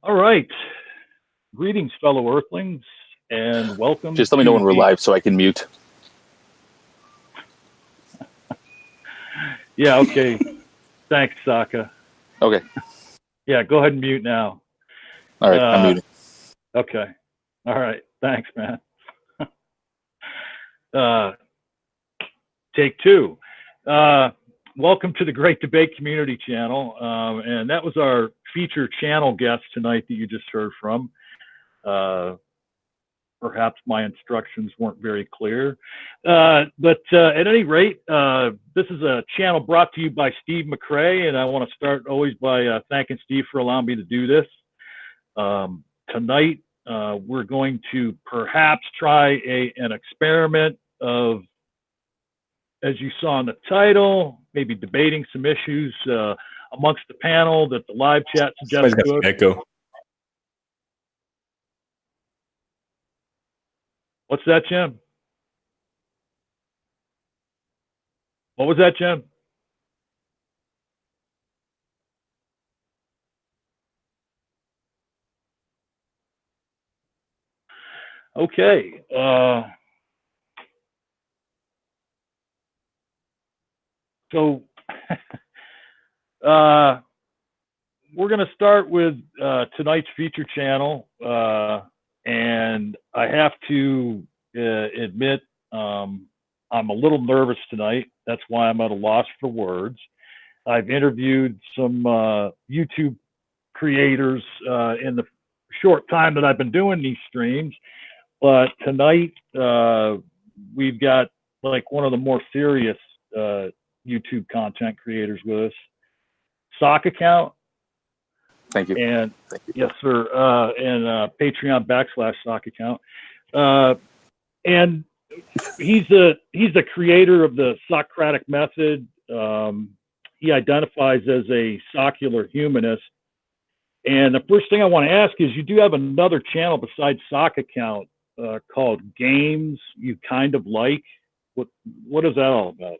All right. Greetings, fellow Earthlings, and welcome. Just let me know when we're live so I can mute. Yeah, okay. Thanks, Sokka. Okay. Yeah, go ahead and mute now. All right, I'm muting. Okay. All right. Thanks, man. Take two. Welcome to the Great Debate Community Channel. And that was our feature channel guest tonight that you just heard from. Perhaps my instructions weren't very clear. But at any rate, this is a channel brought to you by Steve McCrae, and I want to start always by thanking Steve for allowing me to do this. Tonight, we're going to perhaps try an experiment of, as you saw in the title, maybe debating some issues amongst the panel that the live chat suggests to us. Echo. What's that, Jim? What was that, Jim? Okay. So we're going to start with tonight's feature channel. And I have to admit, I'm a little nervous tonight. That's why I'm at a loss for words. I've interviewed some YouTube creators in the short time that I've been doing these streams. But tonight, we've got like one of the more serious YouTube content creators with us, SOCKA COUNT. Thank you. And Thank you. yes, sir. And Patreon /SOCKA COUNT. And he's the creator of the Socratic method. He identifies as a secular humanist. And the first thing I want to ask is, you do have another channel besides SOCKA COUNT called Games You Kind of Like. What is that all about?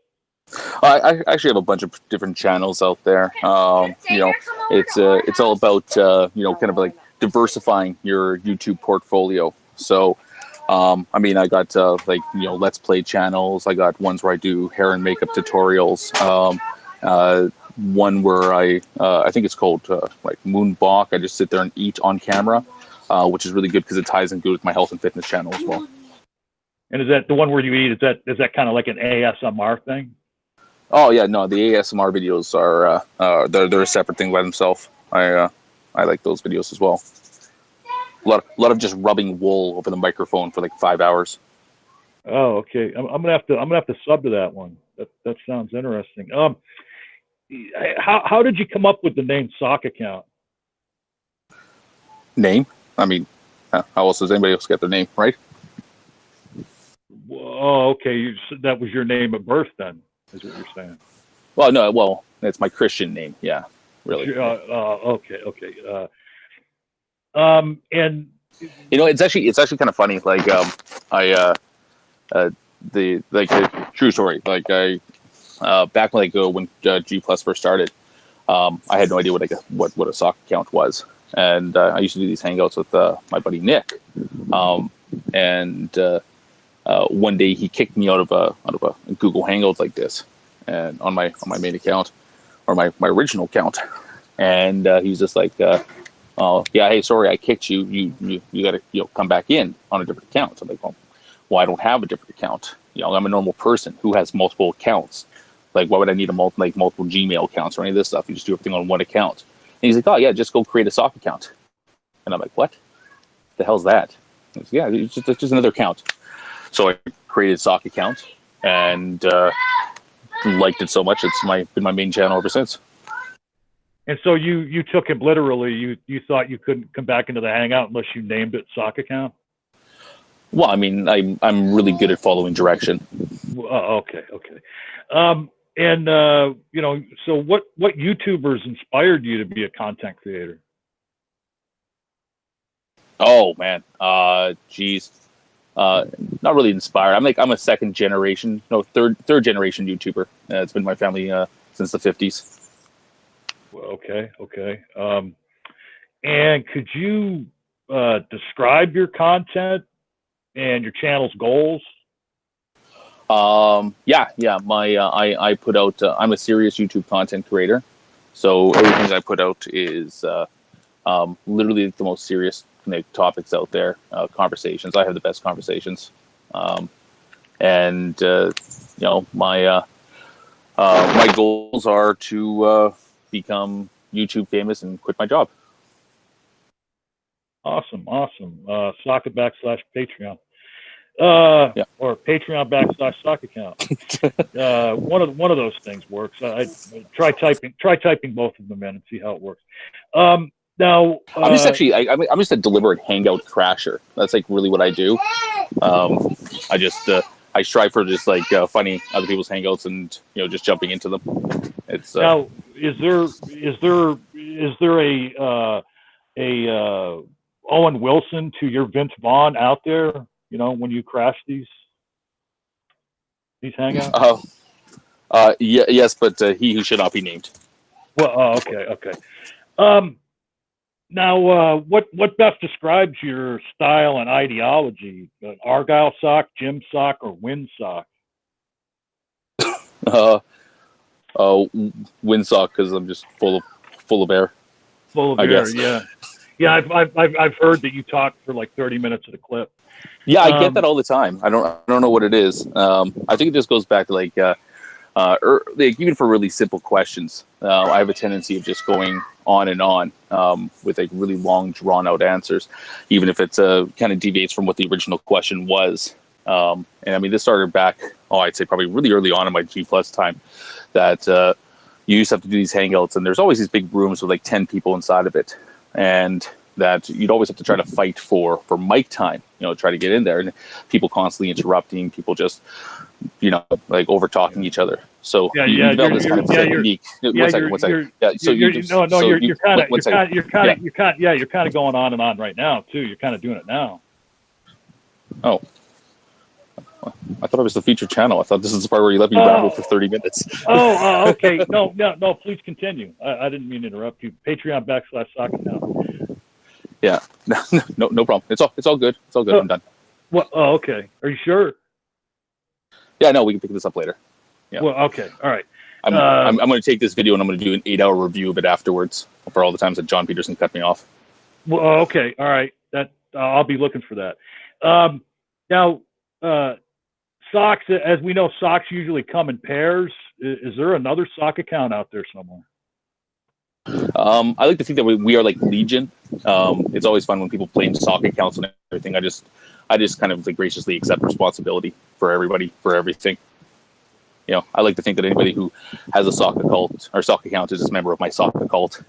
I actually have a bunch of different channels out there. It's all about kind of like diversifying your YouTube portfolio. So, I mean, I got Let's Play channels. I got ones where I do hair and makeup tutorials. One where I think it's called Moonbach. I just sit there and eat on camera, which is really good because it ties in good with my health and fitness channel as well. And is that the one where you eat? Is that kind of like an ASMR thing? Oh yeah, no, the ASMR videos are they're a separate thing by themselves. I like those videos as well. A lot of just rubbing wool over the microphone for like 5 hours. Oh, okay. I'm gonna have to sub to that one. That sounds interesting. How did you come up with the name SOCKA COUNT? Name? I mean, how else does anybody else get their name, right? Oh, okay. That was your name at birth then, is what you're saying. Well, no, well, it's my Christian name. Yeah, really. Okay. And it's actually kind of funny. Like, the true story. Like, back when G Plus first started, I had no idea what a SOCKA COUNT was, and I used to do these hangouts with my buddy Nick, and one day he kicked me out of a Google Hangout like this, and on my main account, or my original account, and he's just like, "Oh yeah, hey, sorry, I kicked you. You got to come back in on a different account." I'm like, well, I don't have a different account. I'm a normal person who has multiple accounts. Like, why would I need multiple Gmail accounts or any of this stuff? You just do everything on one account. And he's like, "Oh yeah, just go create a SOCKA account." And I'm like, "What? The hell's that?" He's like, "Yeah, it's just another account." So I created SOCKA account and liked it so much. It's been my main channel ever since. And so you took it literally. You thought you couldn't come back into the Hangout unless you named it SOCKA COUNT? Well, I mean, I'm really good at following direction. Okay. So what YouTubers inspired you to be a content creator? Oh man, geez. Not really inspired. I'm a third generation YouTuber. It's been my family since the 50s. Okay. And could you describe your content and your channel's goals? Yeah. I put out. I'm a serious YouTube content creator, so everything I put out is literally the most serious topics out there. Conversations. I have the best conversations, and my goals are to become YouTube famous and quit my job. Awesome. SOCKA /Patreon. Yeah. Or Patreon /SOCKA COUNT. One of those things works. I try typing both of them in and see how it works. Now I'm just actually I'm just a deliberate hangout crasher. That's like really what I do. I strive for just like finding other people's hangouts and just jumping into them. It's now is there a Owen Wilson to your Vince Vaughn out there? When you crash these hangouts. Yes, but he who should not be named. Well, okay. Now, what best describes your style and ideology? Argyle sock, gym sock, or wind sock? Wind sock, because I'm just full of air. Full of air, yeah. I've heard that you talk for like 30 minutes at a clip. Yeah, I get that all the time. I don't know what it is. I think it just goes back to like even for really simple questions. I have a tendency of just going on and on with like really long, drawn out answers, even if it's kind of deviates from what the original question was. And I mean, this started back, I'd say probably really early on in my G Plus time, that you used to have to do these hangouts, and there's always these big rooms with like 10 people inside of it, and that you'd always have to try to fight for mic time, try to get in there, and people constantly interrupting, people just like over talking each other. So you develop this kind of technique. One second. Yeah, so you're kind of going on and on right now too. You're kind of doing it now. Oh, I thought it was the featured channel. I thought this is the part where you let me babble for 30 minutes. Okay. No. Please continue. I didn't mean to interrupt you. Patreon /SOCKA COUNT. Yeah. No problem. It's all good. It's all good. I'm done. Well, okay. Are you sure? Yeah, no, we can pick this up later. Yeah. Well, okay. All right. I'm going to take this video and I'm going to do an 8-hour review of it afterwards for all the times that John Peterson cut me off. Well, okay. All right. I'll be looking for that. Now, socks, as we know, socks usually come in pairs. Is there another sock account out there somewhere? I like to think that we are like Legion. It's always fun when people claim sock accounts and everything. I just kind of like graciously accept responsibility for everybody, for everything. I like to think that anybody who has a sock account or sock account is just a member of my sock cult.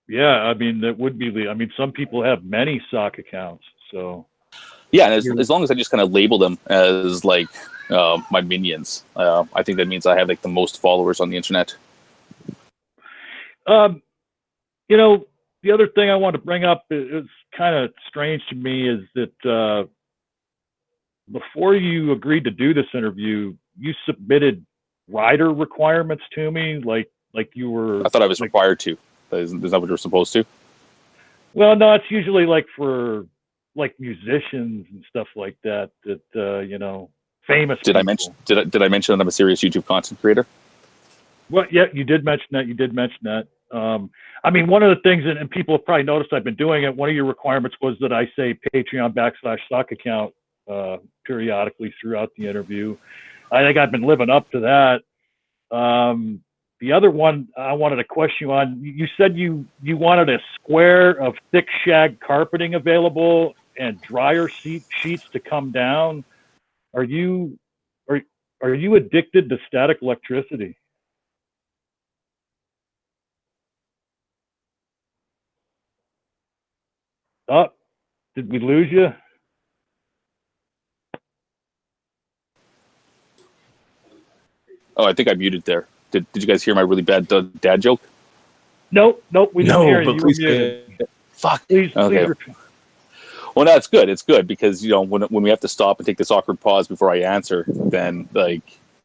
Yeah, I mean, that would be. I mean, some people have many sock accounts, so. Yeah, and as long as I just kind of label them as like my minions, I think that means I have like the most followers on the internet. The other thing I want to bring up is kind of strange to me is that before you agreed to do this interview, you submitted writer requirements to me, like you were. I thought I was required to. Is that what you're supposed to? Well, no, it's usually like for like musicians and stuff like that. Famous. Did I mention that I'm a serious YouTube content creator? Well, yeah, you did mention that. I mean, one of the things, and people have probably noticed I've been doing it, one of your requirements was that I say Patreon /SOCKA COUNT periodically throughout the interview. I think I've been living up to that. The other one I wanted to question you on, you said you wanted a square of thick shag carpeting available and dryer sheets to come down. Are you addicted to static electricity? Oh, did we lose you? Oh, I think I muted there. Did you guys hear my really bad dad joke? Nope, we didn't hear you. You were muted. Fuck. Please repeat. Well, no, it's good. It's good because when we have to stop and take this awkward pause before I answer, then that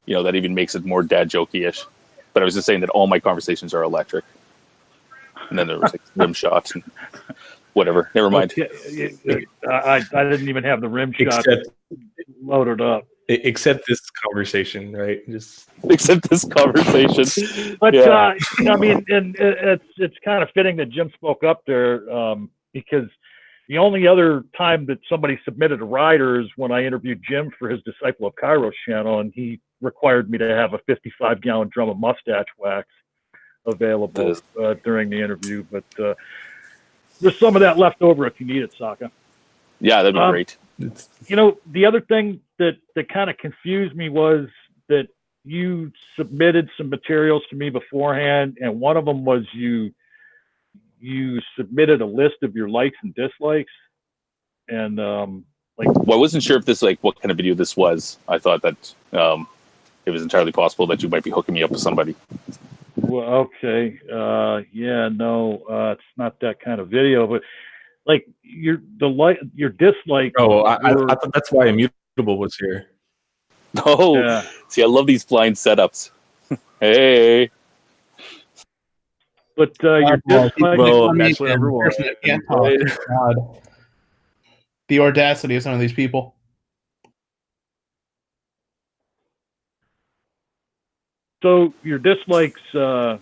even makes it more dad jokey-ish. But I was just saying that all my conversations are electric. and then there was like rim shots and whatever. Never mind. Okay. I didn't even have the rim shot loaded up. Except this conversation, right? Just Except this conversation. But Yeah. I mean, and it's kind of fitting that Jim spoke up there, because the only other time that somebody submitted a rider is when I interviewed Jim for his Disciple of Kairos channel, and he required me to have a 55-gallon drum of mustache wax available during the interview. But there's some of that left over if you need it, Sokka. Yeah, that'd be great. You know, the other thing that kind of confused me was that you submitted some materials to me beforehand, and one of them was you submitted a list of your likes and dislikes, and like, well, I wasn't sure if this, like, what kind of video this was. I thought that it was entirely possible that you might be hooking me up with somebody. well, okay, yeah, no, it's not that kind of video, but like your dislike. oh, I thought that's why Immutable was here. Oh, Yeah. See, I love these blind setups. Hey. But your dislike. Well, That's what everyone. Can't talk. God. The audacity of some of these people. So your dislikes were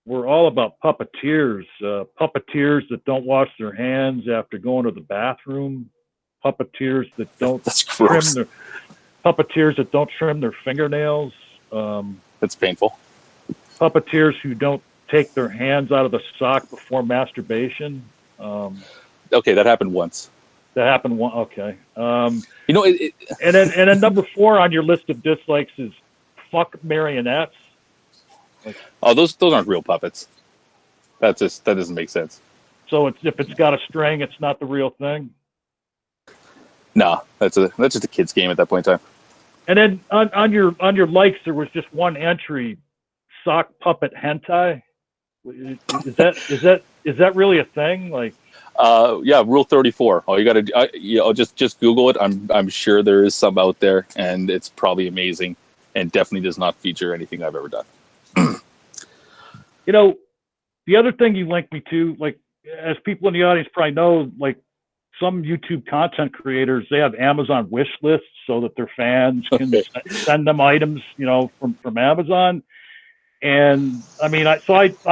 all about puppeteers. Puppeteers that don't wash their hands after going to the bathroom. Puppeteers that don't That's gross. Puppeteers that don't trim their fingernails. That's painful. Puppeteers who don't take their hands out of the sock before masturbation. Okay, that happened once. That happened one. Okay. You know, And then number 4 on your list of dislikes is fuck marionettes. oh, those aren't real puppets. That doesn't make sense. So if it's got a string, it's not the real thing. No, that's just a kid's game at that point in time. And then on your likes, there was just one entry, sock puppet hentai. Is that really a thing? Like, yeah, Rule 34. All you got to just Google it. I'm sure there is some out there, and it's probably amazing, and definitely does not feature anything I've ever done. you know, the other thing you linked me to, like, as people in the audience probably know, like, some YouTube content creators, they have Amazon wish lists so that their fans can send them items, you know, from Amazon. And I mean, I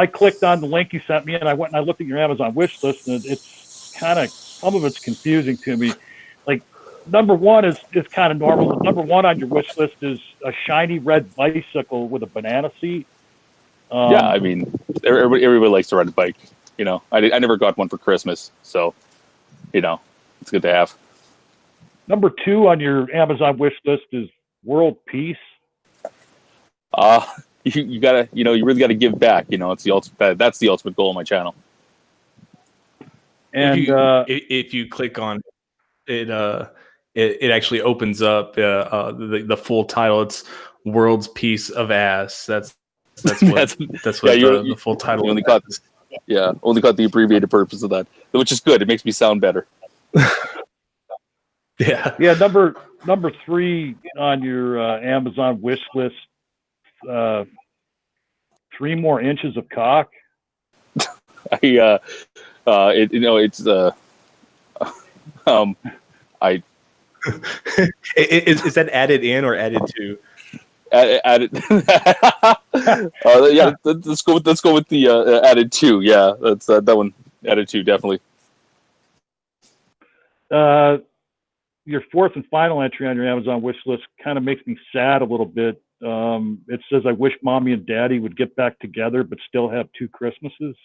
clicked on the link you sent me, and I went and I looked at your Amazon wish list, and it's kind of, some of it's confusing to me. Like, number 1 is kind of normal. Number 1 on your wish list is a shiny red bicycle with a banana seat. Yeah, I mean, everybody likes to ride a bike. You know, I never got one for Christmas, so, you know, it's good to have. Number 2 on your Amazon wish list is world peace. You gotta, you know, you really gotta give back. You know, it's the ultimate. That's the ultimate goal of my channel. And if you click on it, it actually opens up the full title. It's "World's Piece of Ass." That's what the full title. Only got the abbreviated purpose of that, which is good. It makes me sound better. Yeah. Number 3 on your Amazon wish list. 3 more inches of cock. It's Is that added in or added to? Added. Yeah, let's go with the added to. Yeah, that's that one added to, definitely. Your 4th and final entry on your Amazon wish list kind of makes me sad a little bit. It says, "I wish mommy and daddy would get back together, but still have 2 Christmases."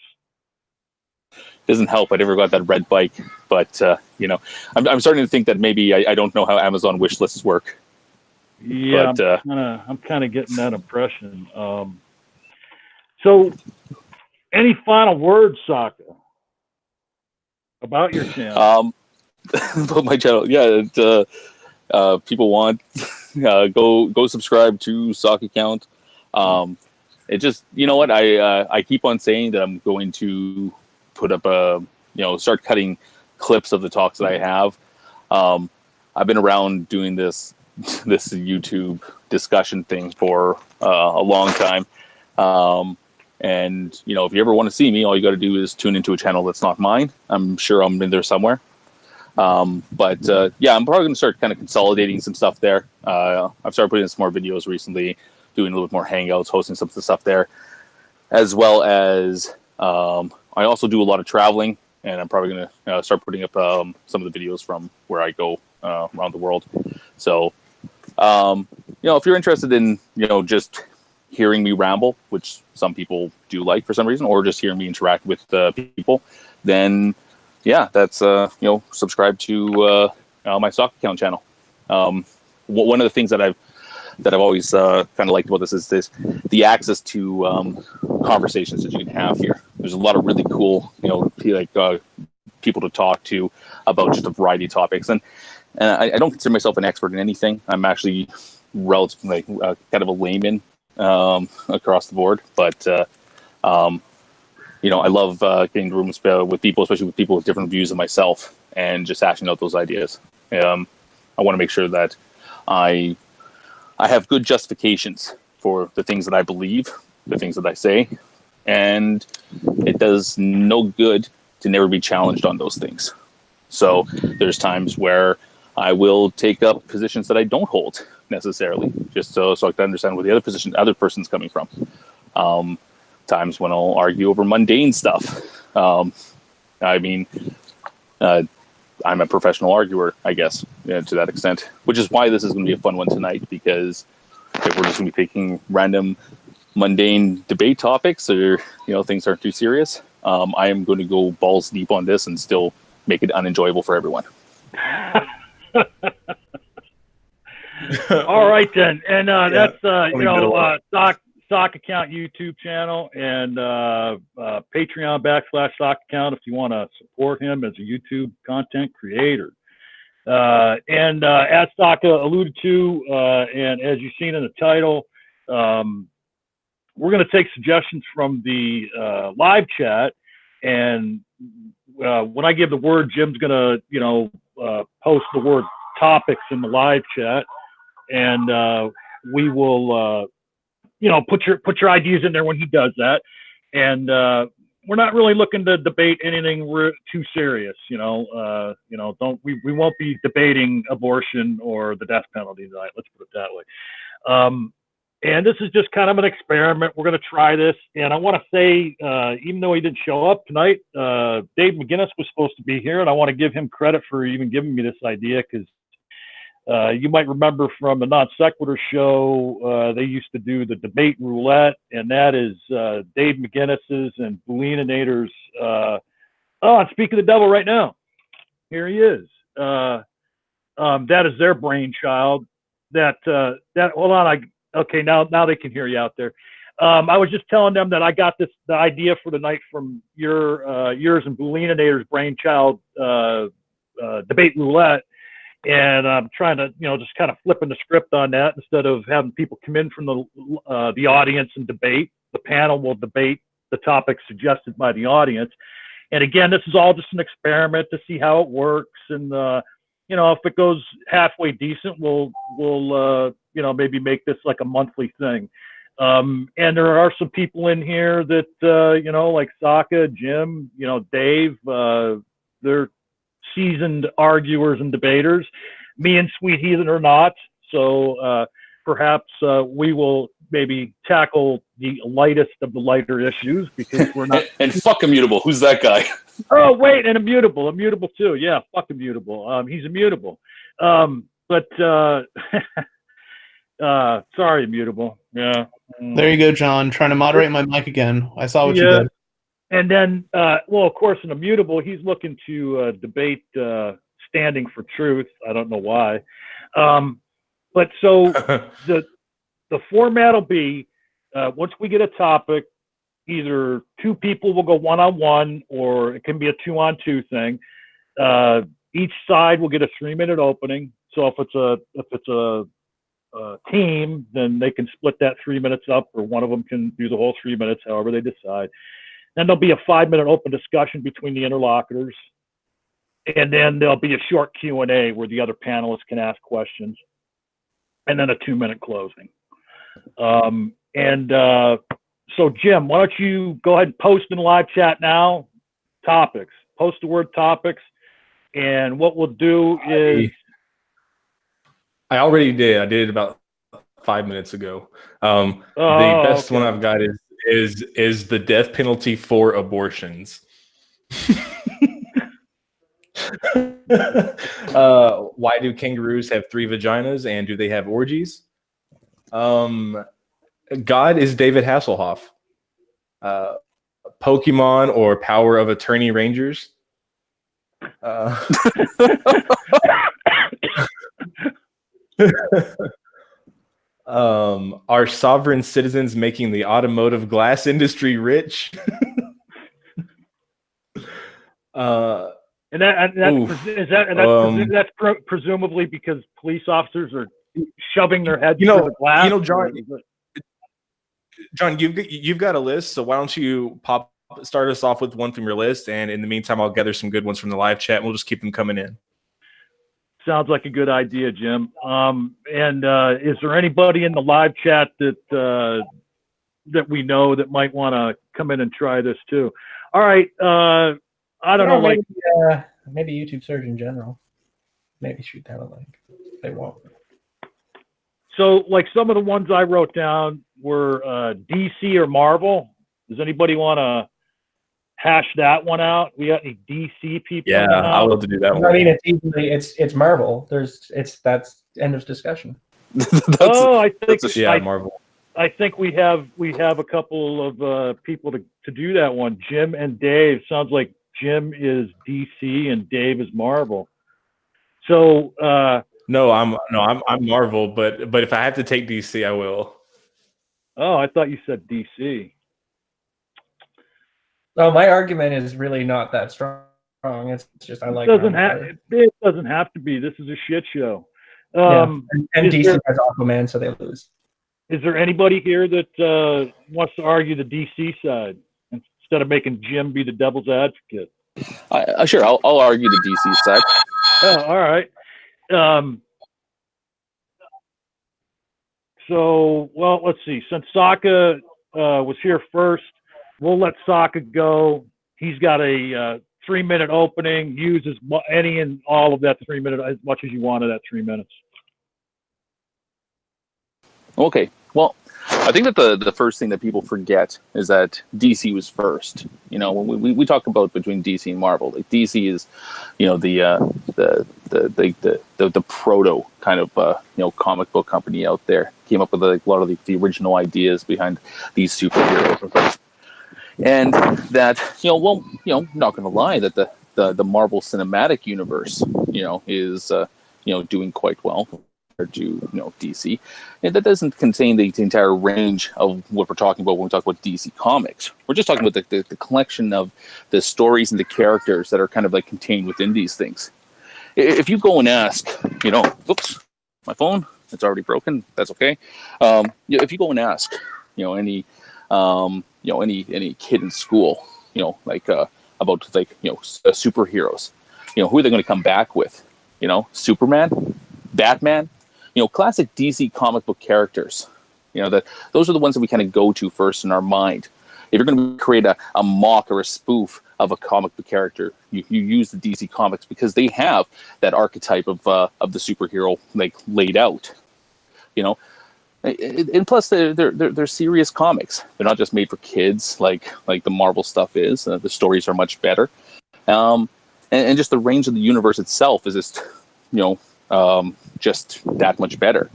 Doesn't help. I never got that red bike, but you know, I'm starting to think that maybe I don't know how Amazon wish lists work. Yeah, but, I'm kind of getting that impression. So, any final words, Sokka, about your channel? About my channel, yeah. People want go subscribe to SOCKA COUNT. It just, you know what, I keep on saying that I'm going to put up start cutting clips of the talks that I have. I've been around doing this YouTube discussion thing for a long time, And, you know, if you ever want to see me, all you got to do is tune into a channel that's not mine. I'm sure I'm in there somewhere. Yeah, I'm probably going to start kind of consolidating some stuff there. I've started putting in some more videos recently, doing a little bit more hangouts, hosting some of the stuff there, as well as I also do a lot of traveling, and I'm probably going to start putting up some of the videos from where I go around the world. So, you know, if you're interested in, you know, just hearing me ramble, which some people do like for some reason, or just hearing me interact with people, then yeah, that's you know, subscribe to my SOCKA COUNT channel. One of the things that I've always kind of liked about this is the access to conversations that you can have here. There's a lot of really cool, you know, like people to talk to about just a variety of topics, and I don't consider myself an expert in anything. I'm actually relatively kind of a layman across the board, but you know, I love getting into rooms with people, especially with people with different views than myself, and just hashing out those ideas. I want to make sure that I have good justifications for the things that I believe, the things that I say, and it does no good to never be challenged on those things. So there's times where I will take up positions that I don't hold necessarily, just so I can understand where the other person's coming from. Times when I'll argue over mundane stuff. I mean, I'm a professional arguer, I guess, to that extent, which is why this is going to be a fun one tonight, because if we're just going to be picking random mundane debate topics, or, you know, things aren't too serious, I am going to go balls deep on this and still make it unenjoyable for everyone. All right then, and that's you know, SOCKA COUNT YouTube channel, and Patreon /SOCKA COUNT if you want to support him as a YouTube content creator. And as SOCKA alluded to, and as you've seen in the title, we're going to take suggestions from the live chat, and when I give the word, Jim's going to, you know, post the word topics in the live chat, and we will you know, put your ideas in there when he does that. And we're not really looking to debate anything too serious, you know. We won't be debating abortion or the death penalty tonight, let's put it that way. And this is just kind of an experiment. We're going to try this, and I want to say, even though he didn't show up tonight, Dave Mcinnis was supposed to be here, and I want to give him credit for even giving me this idea, because you might remember from the Non Sequitur show, they used to do the debate roulette, and that is Dave Mcinnis's and Bulinator's. I'm speaking of the devil right now. Here he is. That is their brainchild. Hold on. Okay, now they can hear you out there. I was just telling them that I got the idea for the night from yours and Bulinator's brainchild debate roulette. And I'm trying to, you know, just kind of flipping the script on that. Instead of having people come in from the audience and debate, the panel will debate the topic suggested by the audience. And again, this is all just an experiment to see how it works. And you know, if it goes halfway decent, we'll you know, maybe make this like a monthly thing. And there are some people in here that you know, like SOCKA, Jim, you know, Dave. They're seasoned arguers and debaters. Me and Sweet Heathen are not. So perhaps we will maybe tackle the lightest of the lighter issues, because we're not. And fuck Immutable. Who's that guy? Oh wait, and Immutable too. Yeah, fuck Immutable. He's immutable. But sorry, Immutable. Yeah. There you go, John. Trying to moderate my mic again. I saw what you did. And then, well, of course, in Immutable, he's looking to debate standing for truth. I don't know why. But so the format will be, once we get a topic, either two people will go one-on-one, or it can be a two-on-two thing. Each side will get a 3-minute opening. So if it's a team, then they can split that 3 minutes up, or one of them can do the whole 3 minutes, however they decide. Then there'll be a 5-minute open discussion between the interlocutors. And then there'll be a short Q&A where the other panelists can ask questions. And then a 2-minute closing. So Jim, why don't you go ahead and post in the live chat now, topics, post the word topics. And what we'll do is, I already did. I did it about 5 minutes ago. The best one I've got is the death penalty for abortions. Why do kangaroos have 3 vaginas, and do they have orgies? God is David Hasselhoff. Pokemon or Power of Attorney Rangers. Are sovereign citizens making the automotive glass industry rich? That's presumably because police officers are shoving their heads through the glass. John, you've got a list, so why don't you start us off with one from your list, and in the meantime, I'll gather some good ones from the live chat, and we'll just keep them coming in. Sounds like a good idea, Jim. Is there anybody in the live chat that we know that might want to come in and try this too? All right. I don't know. Maybe YouTube search in general. Maybe shoot down a link. They won't. So, like, some of the ones I wrote down were DC or Marvel. Does anybody want to hash that one out? We got any DC people? Yeah, I would love to do that one. I mean, it's Marvel. That's end of discussion. Marvel. I think we have a couple of people to do that one. Jim and Dave. Sounds like Jim is DC and Dave is Marvel. So I'm Marvel, but if I have to take DC, I will. Oh, I thought you said DC. No, my argument is really not that strong. It's just I like. It doesn't have to be. This is a shit show. And DC has Aquaman, so they lose. Is there anybody here that wants to argue the DC side instead of making Jim be the devil's advocate? Sure, I'll argue the DC side. Oh, all right. So, well, let's see. Since SOCKA was here first, we'll let SOCKA go. He's got a 3-minute opening. Use any and all of that 3 minutes, as much as you want of that 3 minutes. Okay. Well, I think that the first thing that people forget is that DC was first. You know, when we talk about between DC and Marvel, like DC is, you know, the proto kind of comic book company out there. Came up with a lot of the original ideas behind these superheroes, and that not going to lie that the Marvel Cinematic Universe is doing quite well compared to DC, and that doesn't contain the entire range of what we're talking about when we talk about DC Comics. We're just talking about the collection of the stories and the characters that are kind of like contained within these things. If you go and ask, oops, my phone, it's already broken. That's okay. If you go and ask, any kid in school, about superheroes, who are they going to come back with? Superman, Batman, classic DC comic book characters. Those are the ones that we kind of go to first in our mind. If you're going to create a mock or a spoof of a comic book character, you use the DC Comics because they have that archetype of the superhero laid out. And plus they're serious comics. They're not just made for kids like the Marvel stuff is. The stories are much better, and just the range of the universe itself is just just that much better.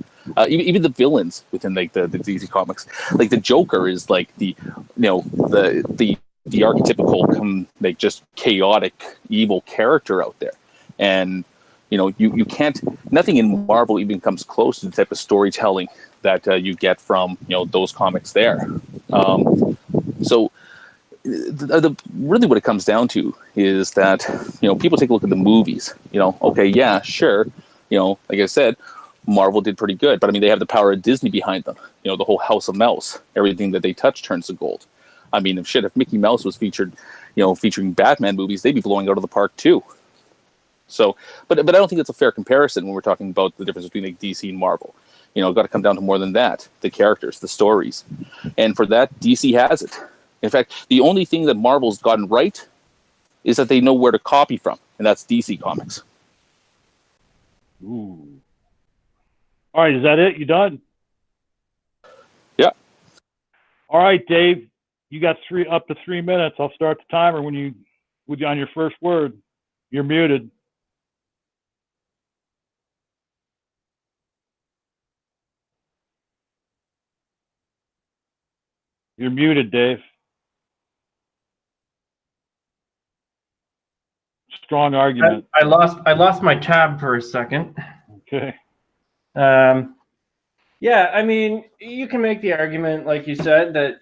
Even the villains within the DC Comics, like the Joker is like the archetypical just chaotic evil character out there, and you can't, nothing in Marvel even comes close to the type of storytelling that you get from those comics there. So really what it comes down to is that people take a look at the movies. Okay, yeah, sure, like I said, Marvel did pretty good, but I mean, they have the power of Disney behind them. The whole House of Mouse, everything that they touch turns to gold. I mean, if Mickey Mouse was featured, featuring Batman movies, they'd be blowing out of the park too. So, but I don't think it's a fair comparison when we're talking about the difference between DC and Marvel. got to come down to more than that. The characters, the stories. And for that, DC has it. In fact, the only thing that Marvel's gotten right is that they know where to copy from, and that's DC Comics. Ooh. All right, is that it? You done? Yeah. All right, Dave. You got up to 3 minutes. I'll start the timer when you on your first word. You're muted. You're muted, Dave. Strong argument. I lost my tab for a second. Okay. Yeah, I mean, you can make the argument, like you said, that,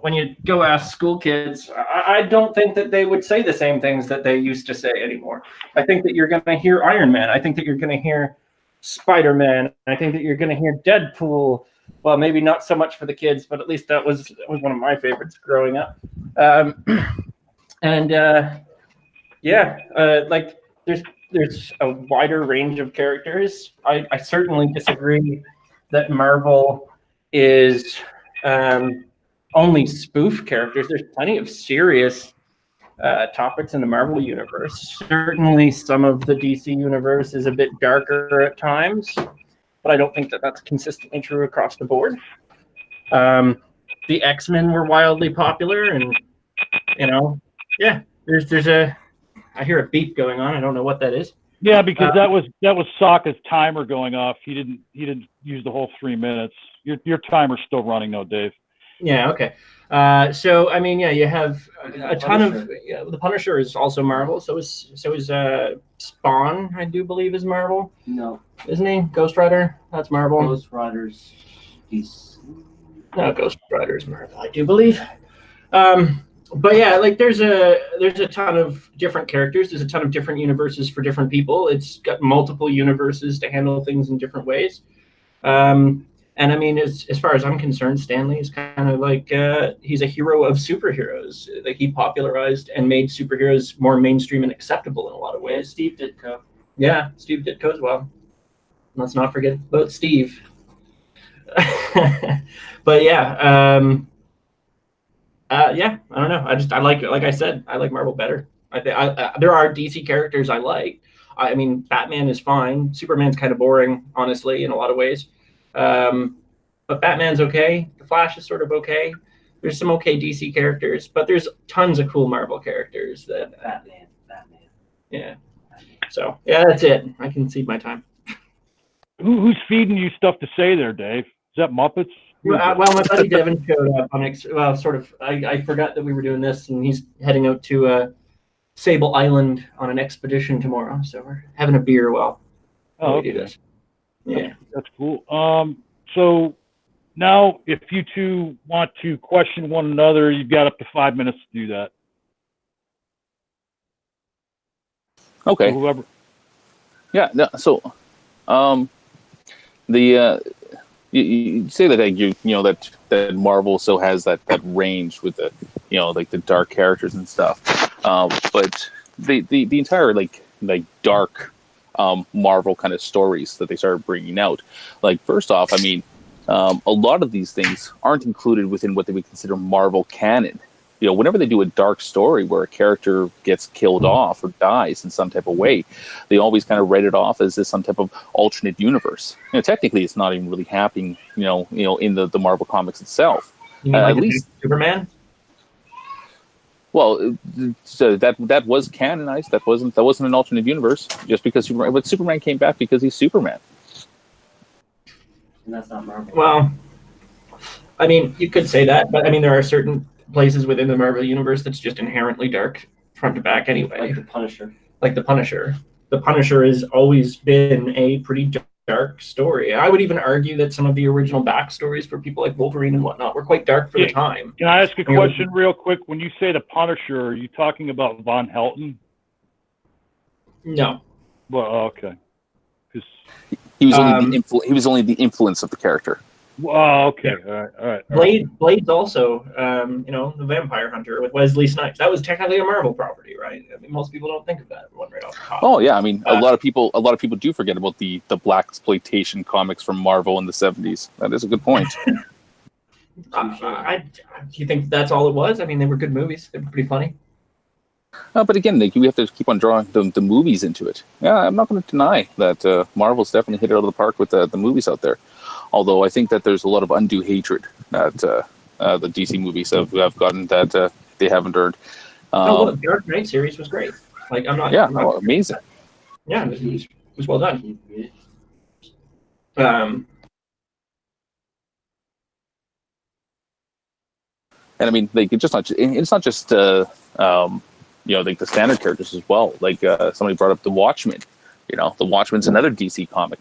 when you go ask school kids, I don't think that they would say the same things that they used to say anymore. I think that you're going to hear Iron Man. I think that you're going to hear Spider-Man. I think that you're going to hear Deadpool. Well, maybe not so much for the kids, but at least that was one of my favorites growing up. Like there's a wider range of characters. I certainly disagree that Marvel is only spoof characters. There's plenty of serious topics in the Marvel universe. Certainly some of the DC universe is a bit darker at times, but I don't think that that's consistently true across the board. The X-Men were wildly popular, and there's I hear a beep going on. I don't know what that is. Yeah, because that was Sokka's timer going off. He didn't use the whole 3 minutes. Your timer's still running though, Dave. Yeah. Okay. So I mean, you have a ton of the Punisher is also Marvel. So is Spawn. I do believe is Marvel. No, isn't he? Ghost Rider. That's Marvel. Ghost Rider's No, Ghost Rider is Marvel. I do believe. But yeah, like there's a ton of different characters. There's a ton of different universes for different people. It's got multiple universes to handle things in different ways. And I mean, as far as I'm concerned, Stanley is kind of like he's a hero of superheroes. Like he popularized and made superheroes more mainstream and acceptable in a lot of ways. Steve Ditko. Yeah, Steve Ditko as well. Let's not forget about Steve. But yeah, I don't know. I like I said, I like Marvel better. There are DC characters I like. I mean, Batman is fine. Superman's kind of boring, honestly, in a lot of ways. But Batman's okay. The Flash is sort of okay. There's some okay DC characters, but there's tons of cool Marvel characters that Batman. Yeah. So yeah, that's it. I can cede my time. Who's feeding you stuff to say there, Dave? Is that Muppets? Well, my buddy Devin showed up on sort of. I forgot that we were doing this, and he's heading out to Sable Island on an expedition tomorrow. So we're having a beer while we do this. Yeah, that's cool. So now, if you two want to question one another, you've got up to 5 minutes to do that. Okay. So whoever. Yeah. No, so, you say that that Marvel still has that range with the like the dark characters and stuff, but the entire like dark Marvel kind of stories that they started bringing out. Like first off, I mean, a lot of these things aren't included within what they would consider Marvel canon. Whenever they do a dark story where a character gets killed off or dies in some type of way, they always kind of write it off as this some type of alternate universe. Technically, it's not even really happening. In the Marvel comics itself. At least Superman. Well, so that was canonized. That wasn't an alternate universe. Just because Superman came back because he's Superman. And that's not Marvel. Well, I mean, you could say that, but I mean, there are certain places within the Marvel universe that's just inherently dark front to back anyway. Like the Punisher. The Punisher has always been a pretty dark story. I would even argue that some of the original backstories for people like Wolverine and whatnot were quite dark for the time. Can I ask a question real quick? When you say the Punisher, are you talking about Von Helton? No. Well, okay. He was only the influence of the character. Oh, okay. All right. Blade's also, the Vampire Hunter with Wesley Snipes. That was technically a Marvel property, right? I mean, most people don't think of that one right off the top. Oh yeah, I mean, a lot of people do forget about the black exploitation comics from Marvel in the 70s. That is a good point. Do you think that's all it was? I mean, they were good movies. They were pretty funny. But again, we have to keep on drawing the movies into it. Yeah, I'm not going to deny that Marvel's definitely hit it out of the park with the movies out there. Although I think that there's a lot of undue hatred that the DC movies have gotten that they haven't earned. The Dark Knight series was great. Like, I'm not. Yeah, I'm not amazing. Yeah, it was well done. And I mean, like, it's not just like the standard characters as well. Like somebody brought up the Watchmen. The Watchmen's another DC comic.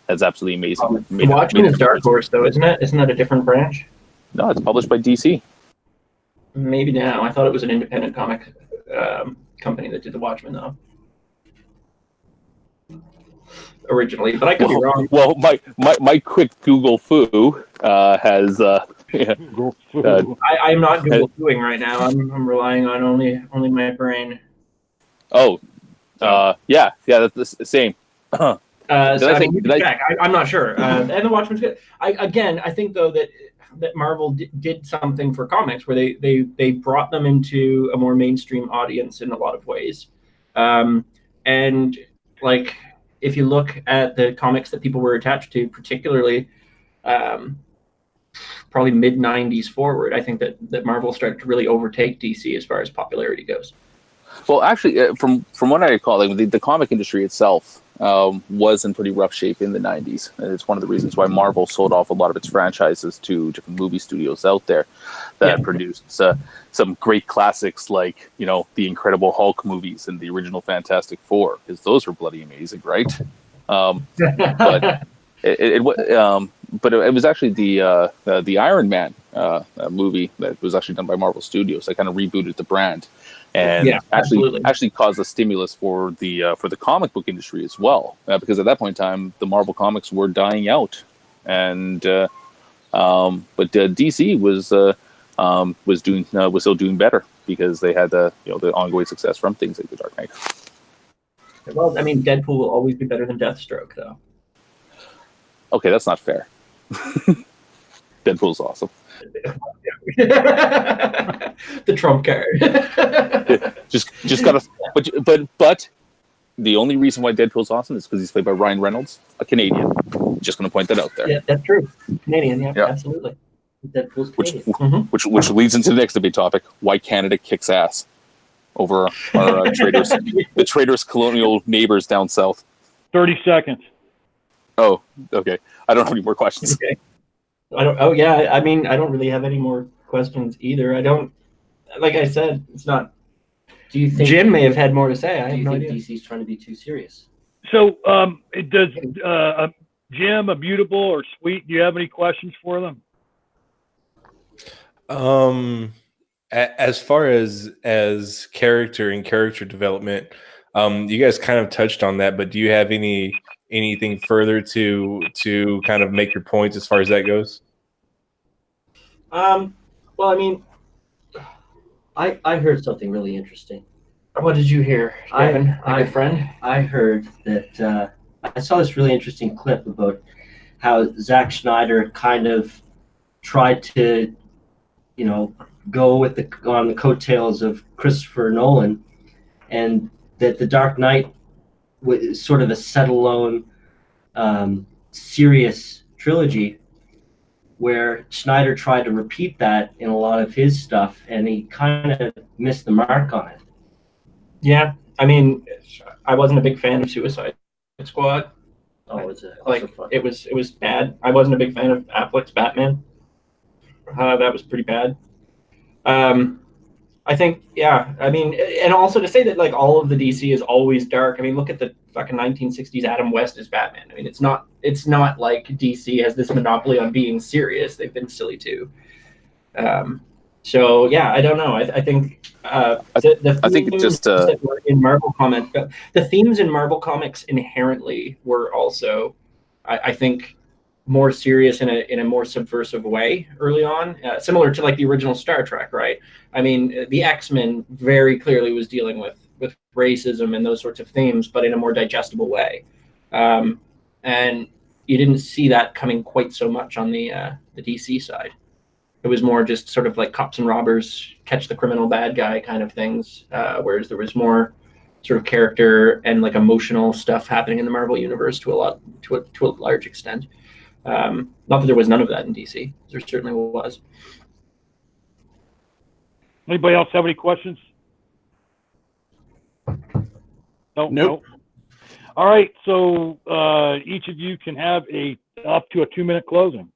That's absolutely amazing. The Watchmen is Dark Horse, though, isn't it? Isn't that a different branch? No, it's published by DC. Maybe now. I thought it was an independent comic company that did the Watchmen, though. Originally, but I could be wrong. Well, my quick Google foo has. I'm not Google fooing right now. I'm relying on only my brain. Oh, yeah, that's the same. I'm not sure. And the Watchmen's good. I think though that Marvel did something for comics where they brought them into a more mainstream audience in a lot of ways, and like if you look at the comics that people were attached to, particularly probably mid '90s forward, I think that Marvel started to really overtake DC as far as popularity goes. Well, actually, from what I recall, like, the comic industry itself was in pretty rough shape in the 90s. And it's one of the reasons why Marvel sold off a lot of its franchises to different movie studios out there that produced some great classics like, the Incredible Hulk movies and the original Fantastic Four, because those were bloody amazing, right? But it was actually the Iron Man movie that was actually done by Marvel Studios that kind of rebooted the brand. And actually caused a stimulus for the comic book industry as well, because at that point in time the Marvel comics were dying out, and but DC was still doing better because they had the ongoing success from things like The Dark Knight. Well, I mean, Deadpool will always be better than Deathstroke, though. Okay, that's not fair. Deadpool's awesome. The trump card. just gotta. But the only reason why Deadpool's awesome is because he's played by Ryan Reynolds, a Canadian. Just going to point that out there. Yeah, that's true. Canadian, yeah. Absolutely. Deadpool's Canadian. Which leads into the next debate topic: why Canada kicks ass over our traitors, the traitorous colonial neighbors down south. 30 seconds. Oh, okay. I don't have any more questions. Okay. I mean, I don't really have any more questions either. I don't, like I said, it's not. Do you think Jim may have had more to say? I have no think idea. DC's trying to be too serious? So, does Jim, Immutable, or Sweet, do you have any questions for them? As far as character and character development, you guys kind of touched on that, but do you have anything further to kind of make your points as far as that goes? Well, I mean, I heard something really interesting. What did you hear, Kevin? My good friend? I heard that I saw this really interesting clip about how Zack Snyder kind of tried to, go on the coattails of Christopher Nolan, and that The Dark Knight was sort of a set-alone, serious trilogy, where Snyder tried to repeat that in a lot of his stuff, and he kind of missed the mark on it. Yeah, I mean, I wasn't a big fan of Suicide Squad. Oh, was it? It was bad. I wasn't a big fan of Affleck's Batman. That was pretty bad. I think, yeah. I mean, and also to say that like all of the DC is always dark. I mean, look at the fucking 1960s Adam West as Batman. I mean, it's not like DC has this monopoly on being serious. They've been silly too. So yeah, I don't know. I think I think it just that were in Marvel comics, the themes in Marvel comics inherently were also, I think, more serious in a more subversive way early on, similar to like the original Star Trek, right? I mean, the X-Men very clearly was dealing with racism and those sorts of themes, but in a more digestible way. And you didn't see that coming quite so much on the DC side. It was more just sort of like cops and robbers, catch the criminal bad guy kind of things, whereas there was more sort of character and like emotional stuff happening in the Marvel universe to a large extent. Not that there was none of that in DC. There certainly was. Anybody else have any questions? No, Nope. no. All right, so each of you can have up to a 2-minute closing.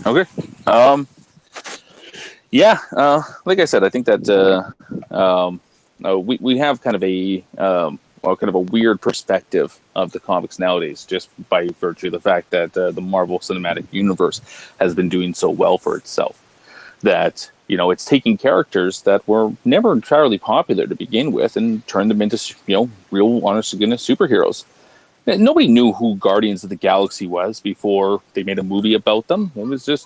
Okay. Yeah. Like I said, I think that we have kind of a weird perspective of the comics nowadays, just by virtue of the fact that the Marvel Cinematic Universe has been doing so well for itself. That, you know, it's taking characters that were never entirely popular to begin with and turned them into, you know, real honest-to-goodness superheroes. Nobody knew who Guardians of the Galaxy was before they made a movie about them. It was a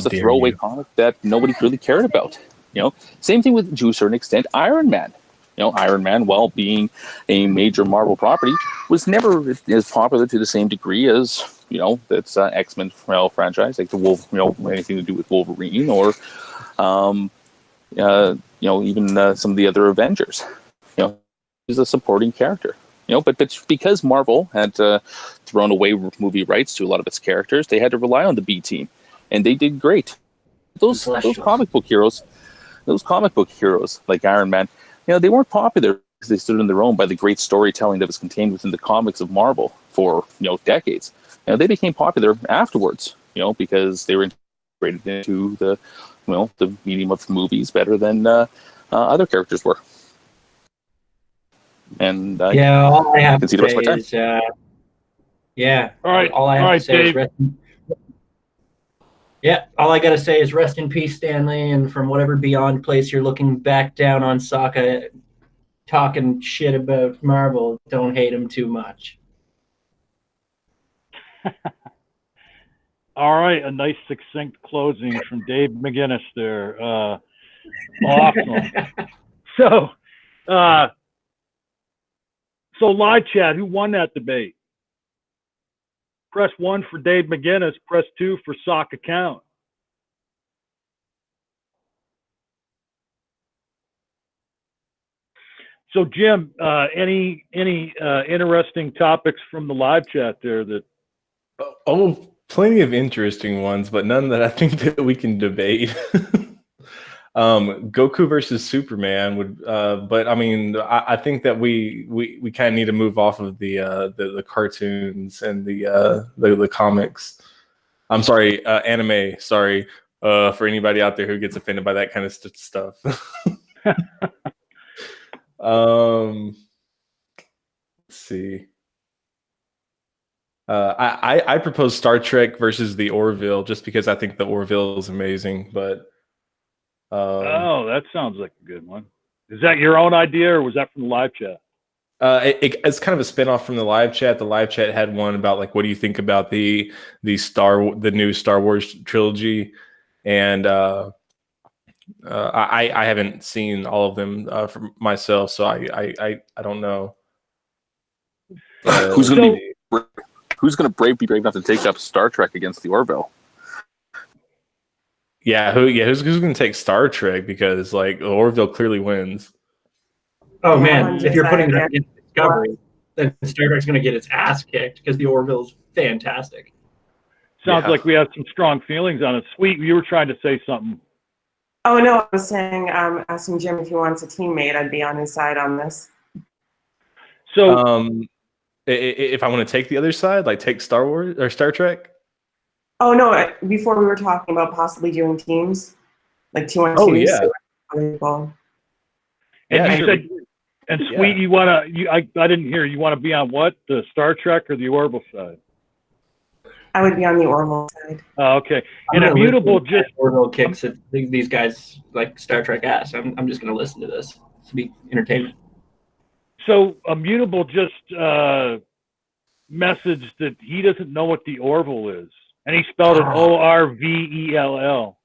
throwaway comic that nobody really cared about. You know, same thing with, to a certain extent, Iron Man. You know, Iron Man, while being a major Marvel property, was never as popular to the same degree as, you know, that's X-Men franchise, like anything to do with Wolverine, or you know, even some of the other Avengers. You know, he's a supporting character. You know, but because Marvel had thrown away movie rights to a lot of its characters, they had to rely on the B team, and they did great. Those comic book heroes like Iron Man, you know, they weren't popular because they stood on their own by the great storytelling that was contained within the comics of Marvel for, you know, decades. You know, they became popular afterwards, you know, because they were integrated into the medium of movies better than other characters were. And yeah, all I have to say is, yeah. All right, all I have to say Dave. is all I gotta say is rest in peace, Stanley, and from whatever beyond place you're looking back down on SOCKA, talking shit about Marvel, don't hate him too much. All right, a nice succinct closing from Dave Mcinnis there. Awesome. So live chat, who won that debate? Press 1 for Dave Mcinnis, press 2 for SOCKA COUNT. So Jim, any interesting topics from the live chat there that? Oh, plenty of interesting ones, but none that I think that we can debate. Goku versus Superman would, but I mean, I think that we kind of need to move off of the cartoons and the comics. I'm sorry, anime. Sorry, for anybody out there who gets offended by that kind of stuff. Let's see. I propose Star Trek versus the Orville just because I think the Orville is amazing, but. Oh, that sounds like a good one. Is that your own idea, or was that from the live chat? It's kind of a spinoff from the live chat. The live chat had one about like, what do you think about the new Star Wars trilogy? And I haven't seen all of them for myself, so I don't know. Who's going to be brave enough to take up Star Trek against the Orville? Who's going to take Star Trek, because like Orville clearly wins. Oh man, if you're putting that in Discovery, then Star Trek's going to get its ass kicked because the Orville's fantastic. Sounds like we have some strong feelings on it. Sweet, you were trying to say something. Oh no, I was saying, asking Jim if he wants a teammate, I'd be on his side on this. So, if I want to take the other side, like take Star Wars or Star Trek. Oh no! Before we were talking about possibly doing teams, like 2-on-2. Oh yeah. And you said, and Sweet, you want to? I didn't hear. You want to be on what? The Star Trek or the Orville side? I would be on the Orville side. Oh, okay. And Immutable just Orville kicks it. These guys like Star Trek ass. I'm just going to listen to this to be entertainment. So Immutable just message that he doesn't know what the Orville is, and he spelled it Orvell.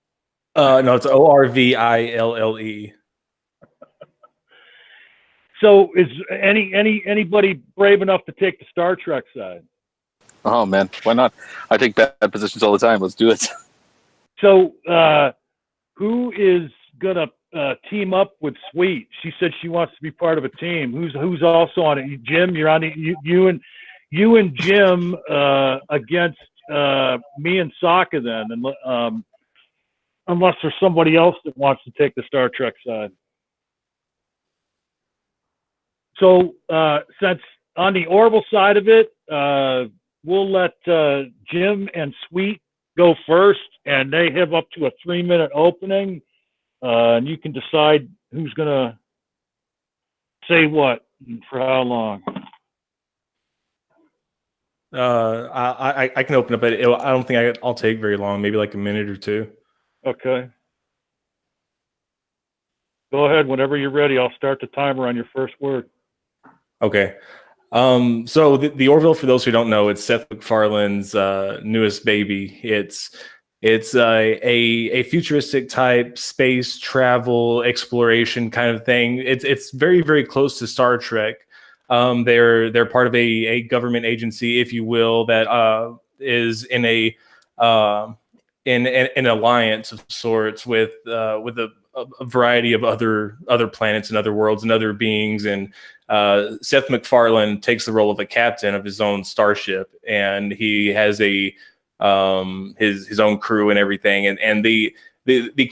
No, it's Orville. So is anybody brave enough to take the Star Trek side? Oh man, why not? I take bad positions all the time. Let's do it. So who is gonna team up with Sweet? She said she wants to be part of a team. Who's also on it? Jim, you're on it. You and Jim against me and SOCKA then, and unless there's somebody else that wants to take the Star Trek side. So since on the Orville side of it, we'll let Jim and Sweet go first, and they have up to a 3-minute opening, and you can decide who's gonna say what and for how long. I can open up, but I don't think I'll take very long. Maybe like a minute or two. Okay. Go ahead whenever you're ready. I'll start the timer on your first word. Okay. So the Orville, for those who don't know, it's Seth MacFarlane's newest baby. It's a futuristic type space travel exploration kind of thing. It's very, very close to Star Trek. They're part of a government agency, if you will, that is in an alliance of sorts with a variety of other planets and other worlds and other beings. And Seth MacFarlane takes the role of a captain of his own starship, and he has his own crew and everything. And the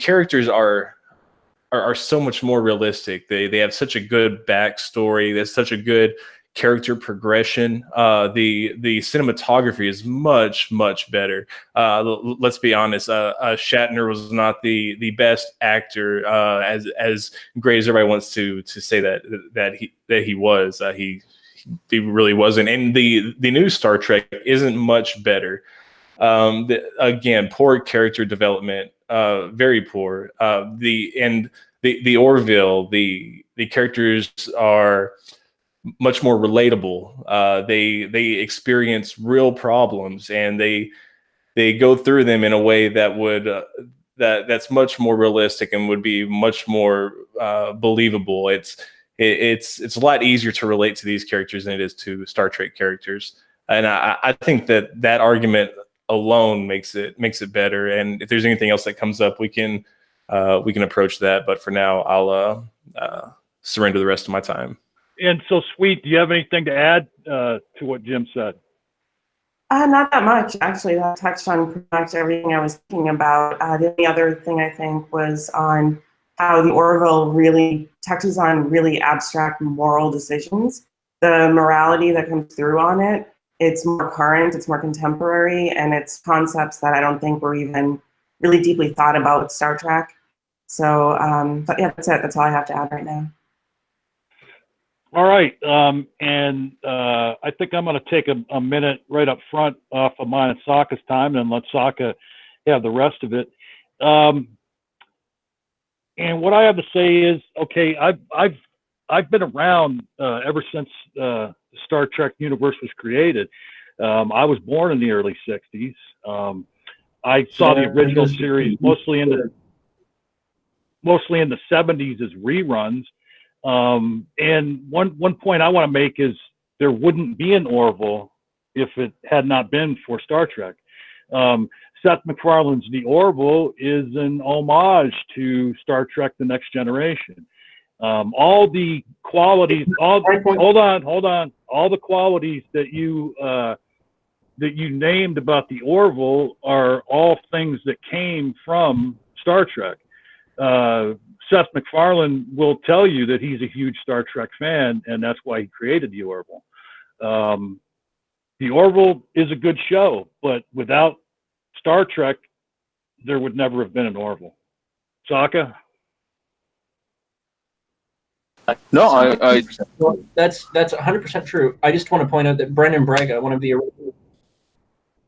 characters are so much more realistic. They have such a good backstory. There's such a good character progression. The cinematography is much better. Let's be honest. Shatner was not the best actor, as great as everybody wants to say that he was. He really wasn't. And the new Star Trek isn't much better. Again, poor character development. Very poor. The Orville, the characters are much more relatable. They experience real problems, and they go through them in a way that would that's much more realistic and would be much more believable. It's a lot easier to relate to these characters than it is to Star Trek characters, and I think that argument alone makes it better. And if there's anything else that comes up, we can approach that. But for now, I'll surrender the rest of my time. And so, Sweet, do you have anything to add to what Jim said? Not that much, actually. That touched on pretty much everything I was thinking about. The only other thing I think was on how the Orville really touches on really abstract moral decisions. The morality that comes through on it, it's more current, it's more contemporary, and it's concepts that I don't think were even really deeply thought about with Star Trek. So, but yeah, that's it. That's all I have to add right now. All right, and I think I'm going to take a minute right up front off of mine and SOCKA's time, and let SOCKA have the rest of it. And what I have to say is, okay, I've been around ever since the Star Trek universe was created. I was born in the early '60s. I saw the original series mostly in the '70s as reruns. And one point I want to make is there wouldn't be an Orville if it had not been for Star Trek. Seth MacFarlane's The Orville is an homage to Star Trek: The Next Generation. All the qualities, all the qualities that you named about the Orville are all things that came from Star Trek. Seth MacFarlane will tell you that he's a huge Star Trek fan, and that's why he created the Orville. The Orville is a good show, but without Star Trek, there would never have been an Orville. SOCKA? No, That's 100% true. I just want to point out that Brendan Braga, one of the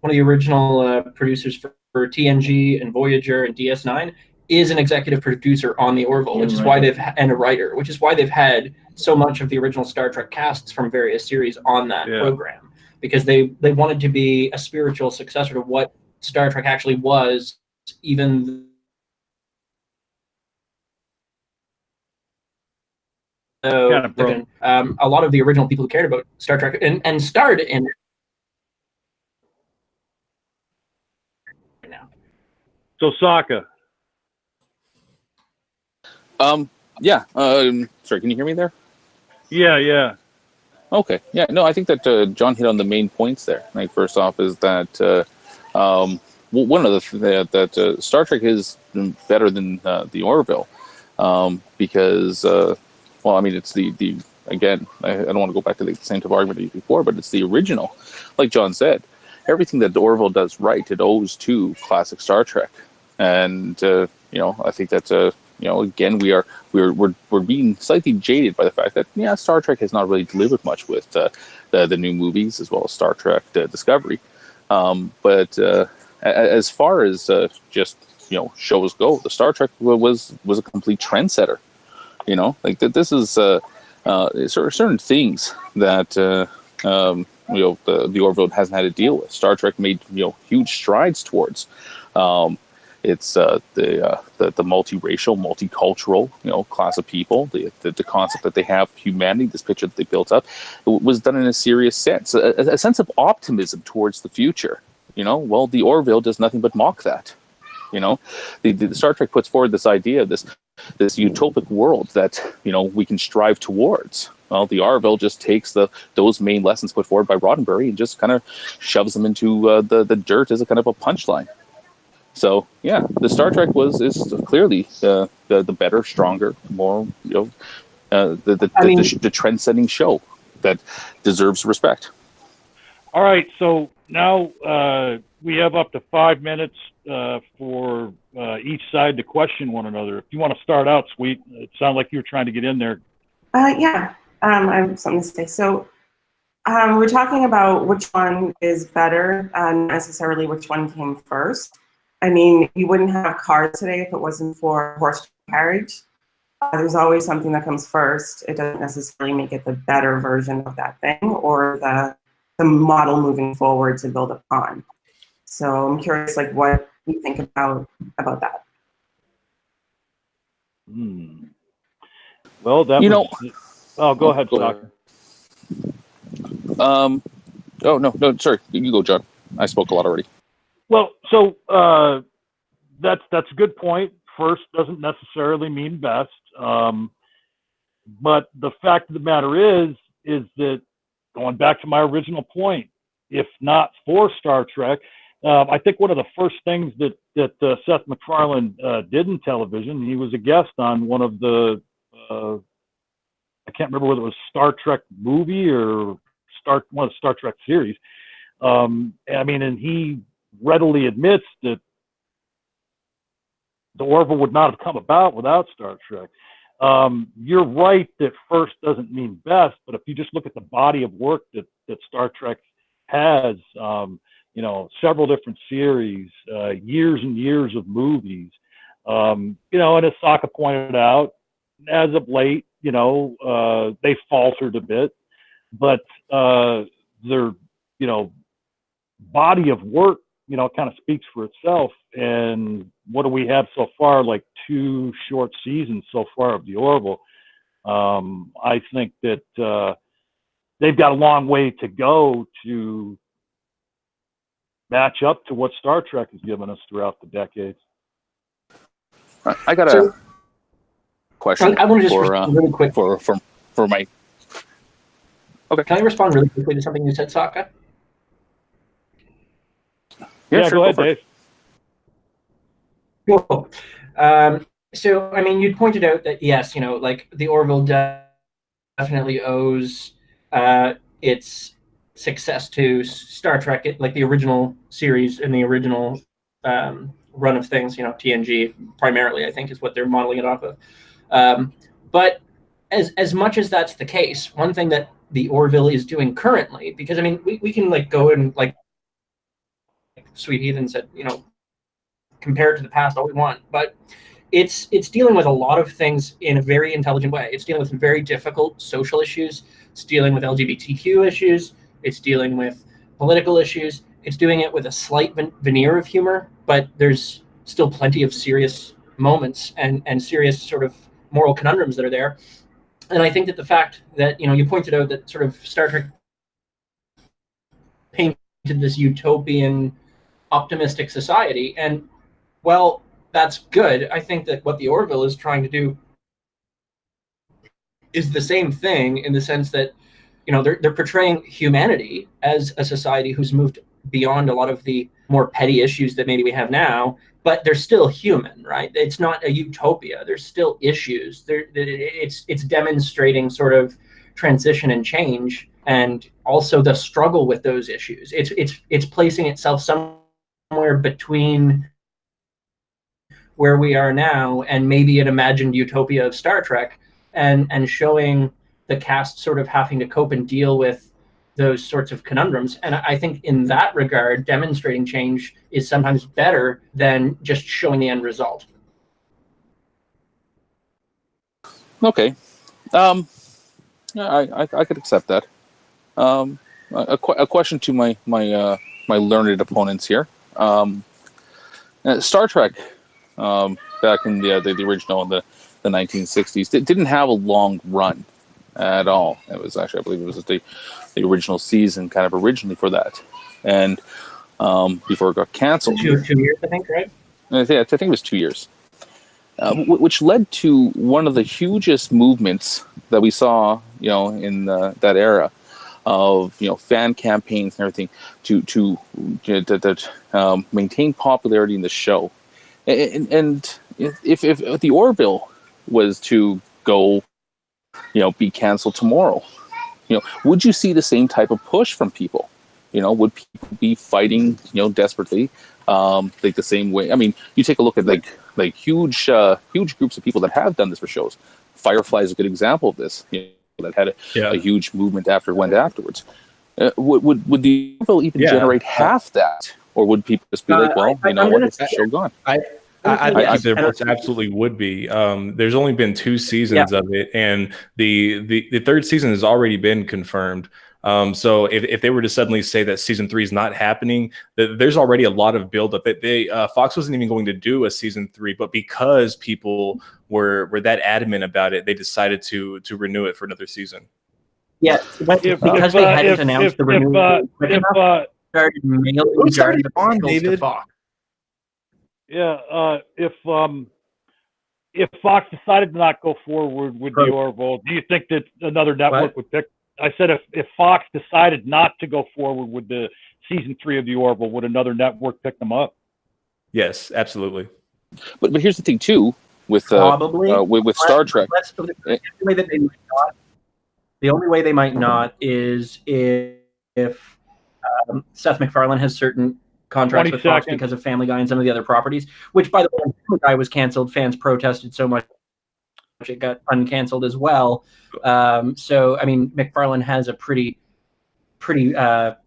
original producers for TNG and Voyager and DS9, is an executive producer on the Orville, which is why and a writer, which is why they've had so much of the original Star Trek casts from various series on that program, because they wanted to be a spiritual successor to what Star Trek actually was, even though a lot of the original people who cared about Star Trek and starred in now. So SOCKA. Yeah. Sorry, can you hear me there? Yeah. Okay. Yeah. No, I think that John hit on the main points there. Like, first off, is that one of that Star Trek is better than the Orville, because well, I mean, it's the again, I don't want to go back to the same type of argument before, but it's the original. Like John said, everything that the Orville does right, it owes to classic Star Trek, and I think that again, we're being slightly jaded by the fact that Star Trek has not really delivered much with the new movies, as well as Star Trek Discovery, but as far as just shows go, the Star Trek was a complete trendsetter. Like that. This is certain things that the Orville hasn't had to deal with. Star Trek made huge strides towards. It's the multiracial, multicultural class of people. The concept that they have humanity, this picture that they built up, was done in a serious sense, a sense of optimism towards the future. Well, the Orville does nothing but mock that. The Star Trek puts forward this idea of this utopic world that we can strive towards. Well, the Orville just takes those main lessons put forward by Roddenberry and just kind of shoves them into the dirt as a kind of a punchline. So yeah, the Star Trek is clearly the better, stronger, more the trend-setting show that deserves respect. All right, so now we have up to 5 minutes for each side to question one another. If you want to start out, Sweet, it sounded like you were trying to get in there. Yeah, I have something to say. So we're talking about which one is better, not necessarily which one came first. I mean, you wouldn't have cars today if it wasn't for horse carriage. There's always something that comes first. It doesn't necessarily make it the better version of that thing or the model moving forward to build upon. So I'm curious, like, what you think about that. Well, that oh, go ahead, SOCKA. Oh no, sorry, you go, John. I spoke a lot already. Well, so that's a good point. First doesn't necessarily mean best, but the fact of the matter is that, going back to my original point, if not for Star Trek, I think one of the first things that Seth MacFarlane did in television, he was a guest on one of the I can't remember whether it was Star Trek movie or one of the Star Trek series. And he readily admits that the Orville would not have come about without Star Trek. You're right that first doesn't mean best, but if you just look at the body of work that Star Trek has, several different series, years and years of movies, and as SOCKA pointed out, as of late, they faltered a bit, but their, body of work, kind of speaks for itself. And what do we have so far? Like 2 short seasons so far of the Orville. I think that they've got a long way to go to match up to what Star Trek has given us throughout the decades. I got a question. I want to just respond really quick for my. Okay. Can I respond really quickly to something you said, SOCKA? Yeah, sure, go ahead, Dave. Cool. So, you pointed out that, yes, the Orville definitely owes its success to Star Trek, like the original series and the original run of things, TNG primarily, I think, is what they're modeling it off of. But as much as that's the case, one thing that the Orville is doing currently, because, we can, go and, Sweet Heathen said, compare it to the past all we want, but it's dealing with a lot of things in a very intelligent way. It's dealing with very difficult social issues. It's dealing with LGBTQ issues. It's dealing with political issues. It's doing it with a slight veneer of humor, but there's still plenty of serious moments and serious sort of moral conundrums that are there. And I think that the fact that, you pointed out that sort of Star Trek painted this utopian, optimistic society, and well, that's good. I think that what the Orville is trying to do is the same thing, in the sense that, they're portraying humanity as a society who's moved beyond a lot of the more petty issues that maybe we have now, but they're still human, right? It's not a utopia. There's still issues. It's demonstrating sort of transition and change, and also the struggle with those issues. It's placing itself somewhere between where we are now and maybe an imagined utopia of Star Trek, and showing the cast sort of having to cope and deal with those sorts of conundrums. And I think in that regard, demonstrating change is sometimes better than just showing the end result. Okay. I could accept that. A question to my learned opponents here. Star Trek, back in the original in the 1960s, it didn't have a long run at all. It was actually, I believe it was the original season kind of originally for that, and before it got canceled. 2 years, I think, right? I think it was 2 years, which led to one of the hugest movements that we saw, in that era of fan campaigns and everything to maintain popularity in the show. And if the Orville was to go, be canceled tomorrow, would you see the same type of push from people? Would people be fighting, desperately, like the same way? I mean, you take a look at like huge groups of people that have done this for shows. Firefly is a good example of this. That had a huge movement afterwards. Would the Orville even generate half that, or would people just be like, well, what, is the show gone? I think there absolutely would be. There's only been 2 seasons of it, and the third season has already been confirmed. So if they were to suddenly say that season 3 is not happening, there's already a lot of buildup. Fox wasn't even going to do a season 3, but because people were that adamant about it, they decided to renew it for another season. Yeah, because they hadn't announced the renewal. Started mailing to Fox. Yeah, if Fox decided to not go forward with the Orville, do you think that another network would pick? I said if Fox decided not to go forward with the season 3 of the Orville, would another network pick them up? Yes, absolutely. But here's the thing too, with Star Trek. The only way they might not is if Seth MacFarlane has certain contracts with Fox because of Family Guy and some of the other properties, which, by the way, Family Guy was canceled. Fans protested so much it got uncanceled as well. So, I mean, MacFarlane has a pretty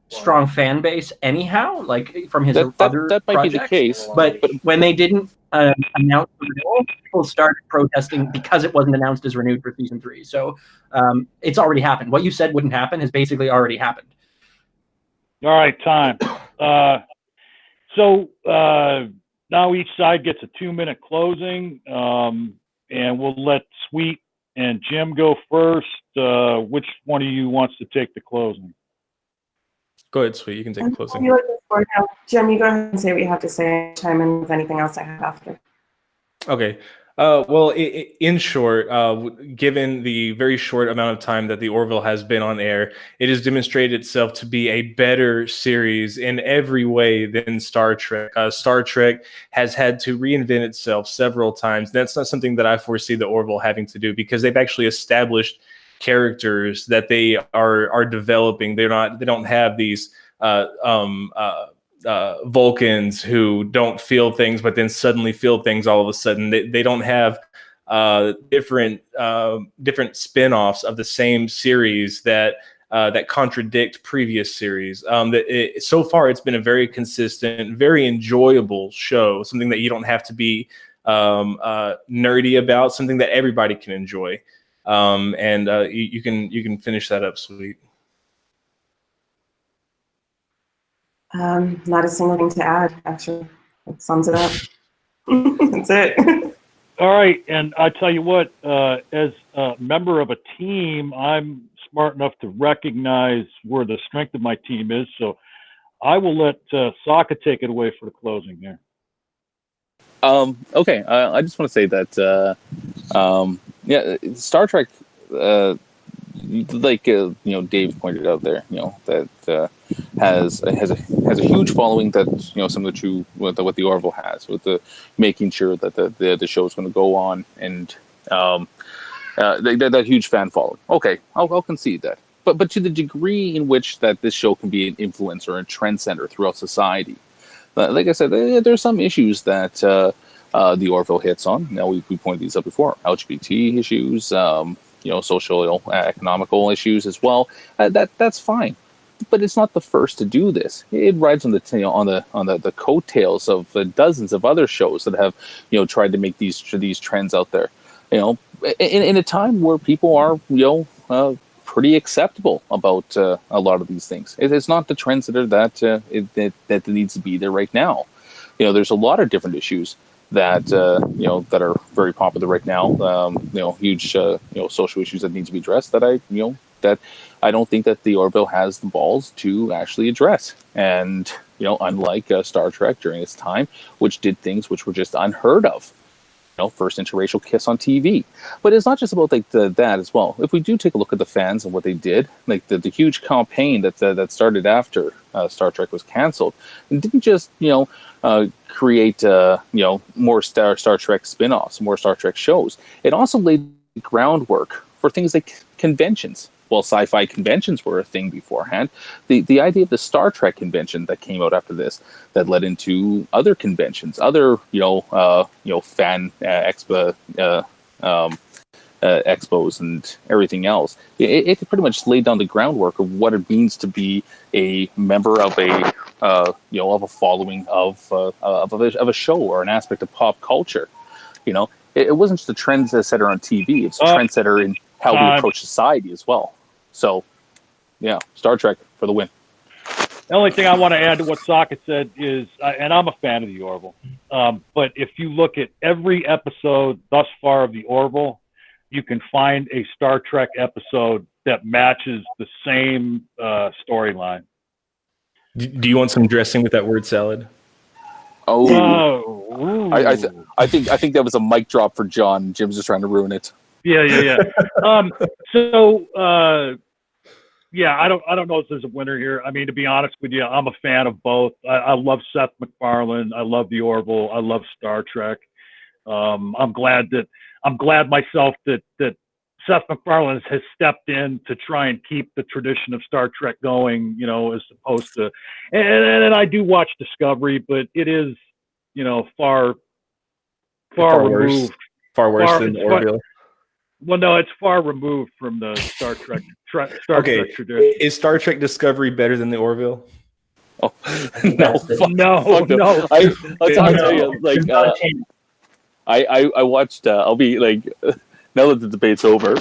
strong fan base anyhow, like from his other that might projects. Be the case. But when they didn't announce the renewal, people started protesting because it wasn't announced as renewed for season 3. So it's already happened. What you said wouldn't happen has basically already happened. All right, time. So now each side gets a 2-minute closing, and we'll let Sweet and Jim go first. Which one of you wants to take the closing? Go ahead, Sweet. You can take the closing. Jim, you go ahead and say what you have to say. Chime in with anything else I have after. Okay. Well, in short, given the very short amount of time that the Orville has been on air, it has demonstrated itself to be a better series in every way than Star Trek. Star Trek has had to reinvent itself several times. That's not something that I foresee the Orville having to do, because they've actually established characters that they are developing. They don't have these Vulcans who don't feel things, but then suddenly feel things all of a sudden. They don't have different spin-offs of the same series that contradict previous series. So far, it's been a very consistent, very enjoyable show, something that you don't have to be nerdy about, something that everybody can enjoy. And you can finish that up, Sweet. Not a single thing to add, actually. That sums it up. That's it. All right, and I tell you what, as a member of a team, I'm smart enough to recognize where the strength of my team is, so I will let SOCKA take it away for the closing here. Okay, I just want to say that yeah, Star Trek, like Dave pointed out there, that has a huge following that some of the true what the Orville has, with the making sure that the show is going to go on, and that huge fan following. Okay, I'll concede that, but to the degree in which that this show can be an influencer and trendsetter throughout society, like I said, there's some issues that the Orville hits on. Now we pointed these out before: LGBT issues, social, economical issues as well. That's fine, but it's not the first to do this. It rides on the coattails of dozens of other shows that have tried to make these trends out there. In a time where people are pretty acceptable about a lot of these things. It's not the trends that are that needs to be there right now. There's a lot of different issues that that are very popular right now. Huge social issues that need to be addressed that I don't think that the Orville has the balls to actually address. And unlike Star Trek during its time, which did things which were just unheard of. First interracial kiss on TV. But it's not just about that as well. If we do take a look at the fans and what they did, like the huge campaign that started after Star Trek was canceled, and didn't just create more Star Trek spin-offs, more Star Trek shows. It also laid the groundwork for things like conventions. Well, sci-fi conventions were a thing beforehand. The idea of the Star Trek convention that came out after this, that led into other conventions, other fan expos and everything else. It pretty much laid down the groundwork of what it means to be a member of a following of a show or an aspect of pop culture. It wasn't just a trendsetter on TV; it's a trendsetter in how we approach society as well. So, yeah, Star Trek for the win. The only thing I want to add to what SOCKA said is, and I'm a fan of the Orville, but if you look at every episode thus far of the Orville, you can find a Star Trek episode that matches the same storyline. Do you want some dressing with that word salad? Oh, I think that was a mic drop for John. Jim's just trying to ruin it. Yeah. I don't know if there's a winner here. I mean, to be honest with you, I'm a fan of both. I love Seth MacFarlane. I love the Orville. I love Star Trek. I'm glad myself that Seth MacFarlane has stepped in to try and keep the tradition of Star Trek going, as opposed to, and I do watch Discovery, but it is, far removed. Far worse than the Orville. Well, no, it's far removed from the Star Trek Trek tradition. Is Star Trek Discovery better than the Orville? Oh, no. I'll tell you, like, I watched. I'll be like, now that the debate's over,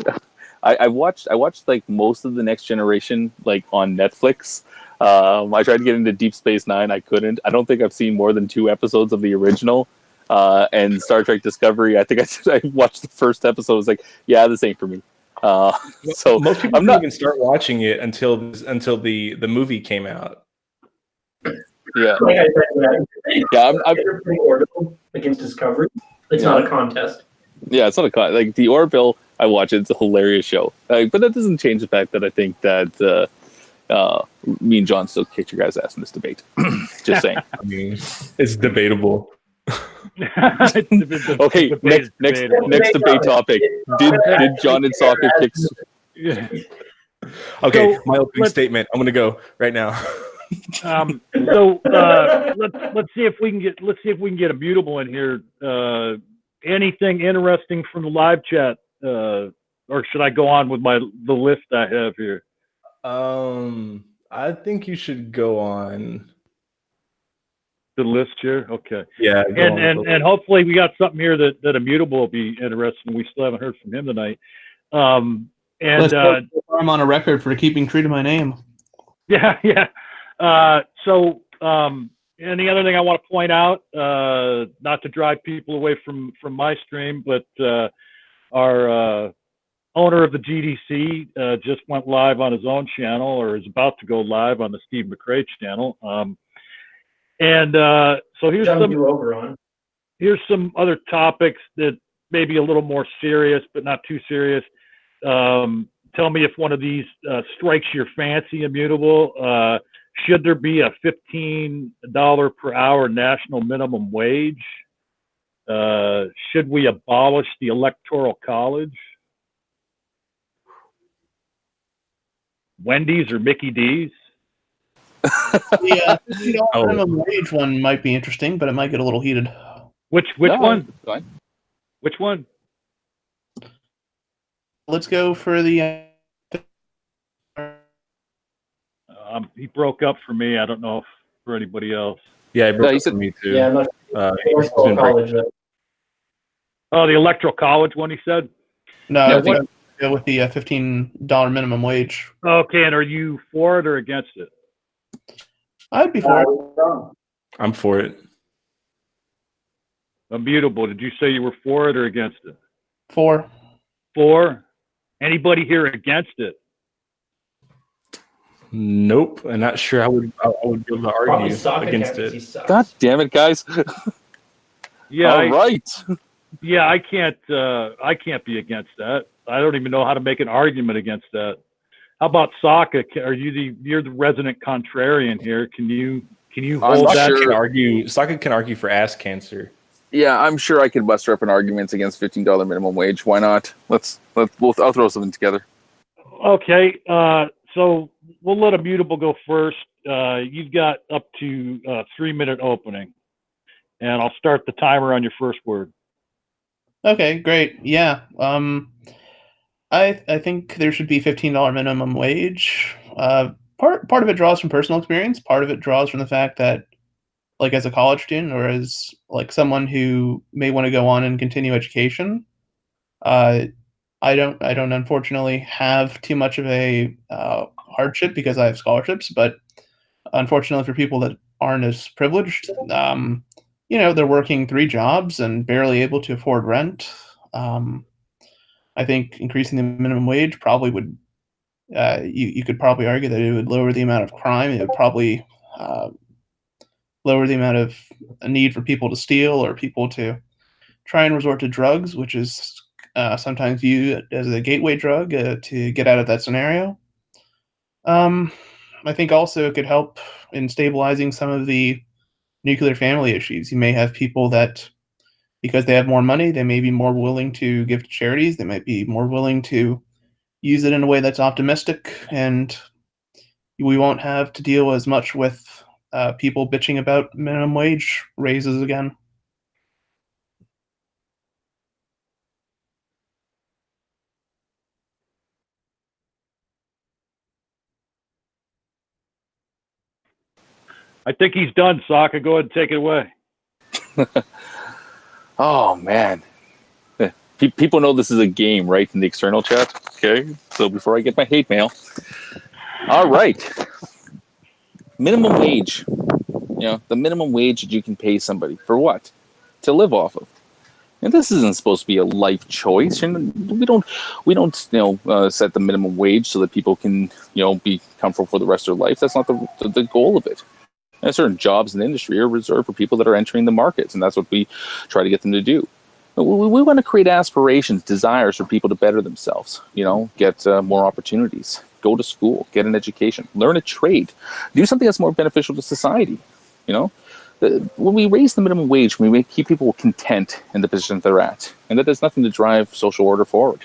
I watched like most of the Next Generation like on Netflix. I tried to get into Deep Space Nine. I couldn't. I don't think I've seen more than 2 episodes of the original. And Star Trek Discovery, I think I watched the first episode. I was like, yeah, this ain't for me. So most people didn't even start watching it until the movie came out. Yeah. I'm against Discovery. It's not a contest. Yeah, it's not a contest. Like the Orville, I watch it. It's a hilarious show. But that doesn't change the fact that I think that me and John still kicked your guys' ass in this debate. Just saying. I mean, it's debatable. Okay, next debate topic. Did John and SOCKA kick? Okay, so, my opening statement. I'm gonna go right now. So let's see if we can get Immutable in here. Anything interesting from the live chat, or should I go on with the list I have here? I think you should go on the list here. Okay. Yeah. And hopefully we got something here that Immutable will be interesting. We still haven't heard from him tonight. I'm on a record for keeping true to my name. Yeah. So And the other thing I want to point out, not to drive people away from my stream, but our owner of the GDC just went live on his own channel, or is about to go live on the Steve McRae channel. So here's some other topics that may be a little more serious, but not too serious. Tell me if one of these strikes your fancy, Immutable. Should there be a $15 per hour national minimum wage? Should we abolish the Electoral College? Wendy's or Mickey D's? The $15 minimum wage one might be interesting, but it might get a little heated. Which one? Which one? Let's go for the. He broke up for me. I don't know if for anybody else. Yeah, he broke up for me too. Yeah, I'm not college. Oh, the Electoral College one, he said? No, I think I'd go with the $15 minimum wage. Okay, and are you for it or against it? I'd be for it. I'm for it. Immutable, did you say you were for it or against it? For. Anybody here against it? Nope. I'm not sure I would be able to argue against it. God damn it, guys. Yeah. All right. Yeah, I can't be against that. I don't even know how to make an argument against that. How about SOCKA? You're the resident contrarian here. Can you hold that? SOCKA can argue for ass cancer. Yeah, I'm sure I could muster up an argument against $15 minimum wage. Why not? I'll throw something together. Okay, so we'll let Immutable go first. You've got up to 3-minute opening, and I'll start the timer on your first word. Okay, great. Yeah, I think there should be $15 minimum wage. Part of it draws from personal experience. Part of it draws from the fact that, like, as a college student or as like someone who may want to go on and continue education, I don't unfortunately have too much of a hardship because I have scholarships. But unfortunately for people that aren't as privileged, they're working 3 jobs and barely able to afford rent. I think increasing the minimum wage probably would, you could probably argue that it would lower the amount of crime. It would probably lower the amount of a need for people to steal or people to try and resort to drugs, which is sometimes viewed as a gateway drug to get out of that scenario. I think also it could help in stabilizing some of the nuclear family issues. You may have people that, because they have more money, they may be more willing to give to charities. They might be more willing to use it in a way that's optimistic, and we won't have to deal as much with people bitching about minimum wage raises again. I think he's done, SOCKA. Go ahead and take it away. Oh, man. People know this is a game, right, in the external chat? Okay, so before I get my hate mail. All right. Minimum wage. The minimum wage that you can pay somebody. For what? To live off of. And this isn't supposed to be a life choice. And we don't set the minimum wage so that people can, be comfortable for the rest of their life. That's not the goal of it. And certain jobs in the industry are reserved for people that are entering the markets, and that's what we try to get them to do. We want to create aspirations, desires for people to better themselves, get more opportunities, go to school, get an education, learn a trade, do something that's more beneficial to society. When we raise the minimum wage, we keep people content in the position they're at, and that does nothing to drive social order forward.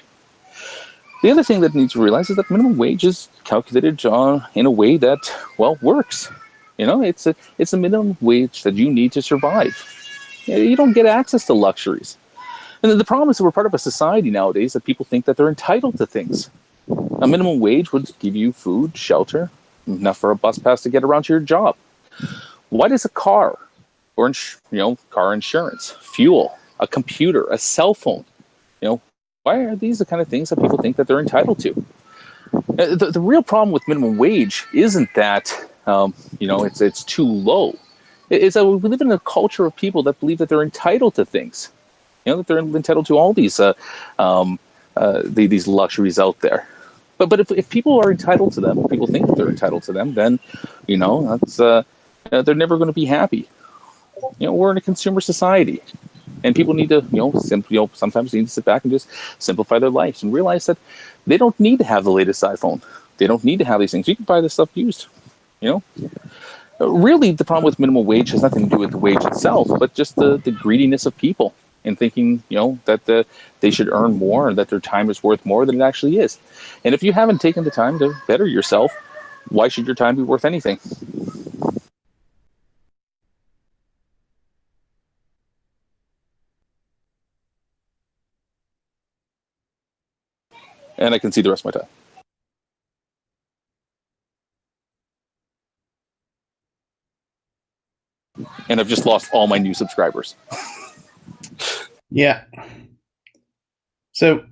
The other thing that needs to realize is that minimum wage is calculated in a way that, works. It's a minimum wage that you need to survive. You don't get access to luxuries. And the problem is that we're part of a society nowadays that people think that they're entitled to things. A minimum wage would give you food, shelter, enough for a bus pass to get around to your job. Why does a car, or car insurance, fuel, a computer, a cell phone, why are these the kind of things that people think that they're entitled to? The real problem with minimum wage isn't that it's too low. It's that we live in a culture of people that believe that they're entitled to things, that they're entitled to all these luxuries out there. But if people are entitled to them, if people think that they're entitled to them, then that's they're never going to be happy. We're in a consumer society, and people need to sometimes need to sit back and just simplify their lives and realize that they don't need to have the latest iPhone. They don't need to have these things. You can buy this stuff used. Really, the problem with minimum wage has nothing to do with the wage itself, but just the greediness of people and thinking, that they should earn more and that their time is worth more than it actually is. And if you haven't taken the time to better yourself, why should your time be worth anything? And I can see the rest of my time. And I've just lost all my new subscribers. Yeah. So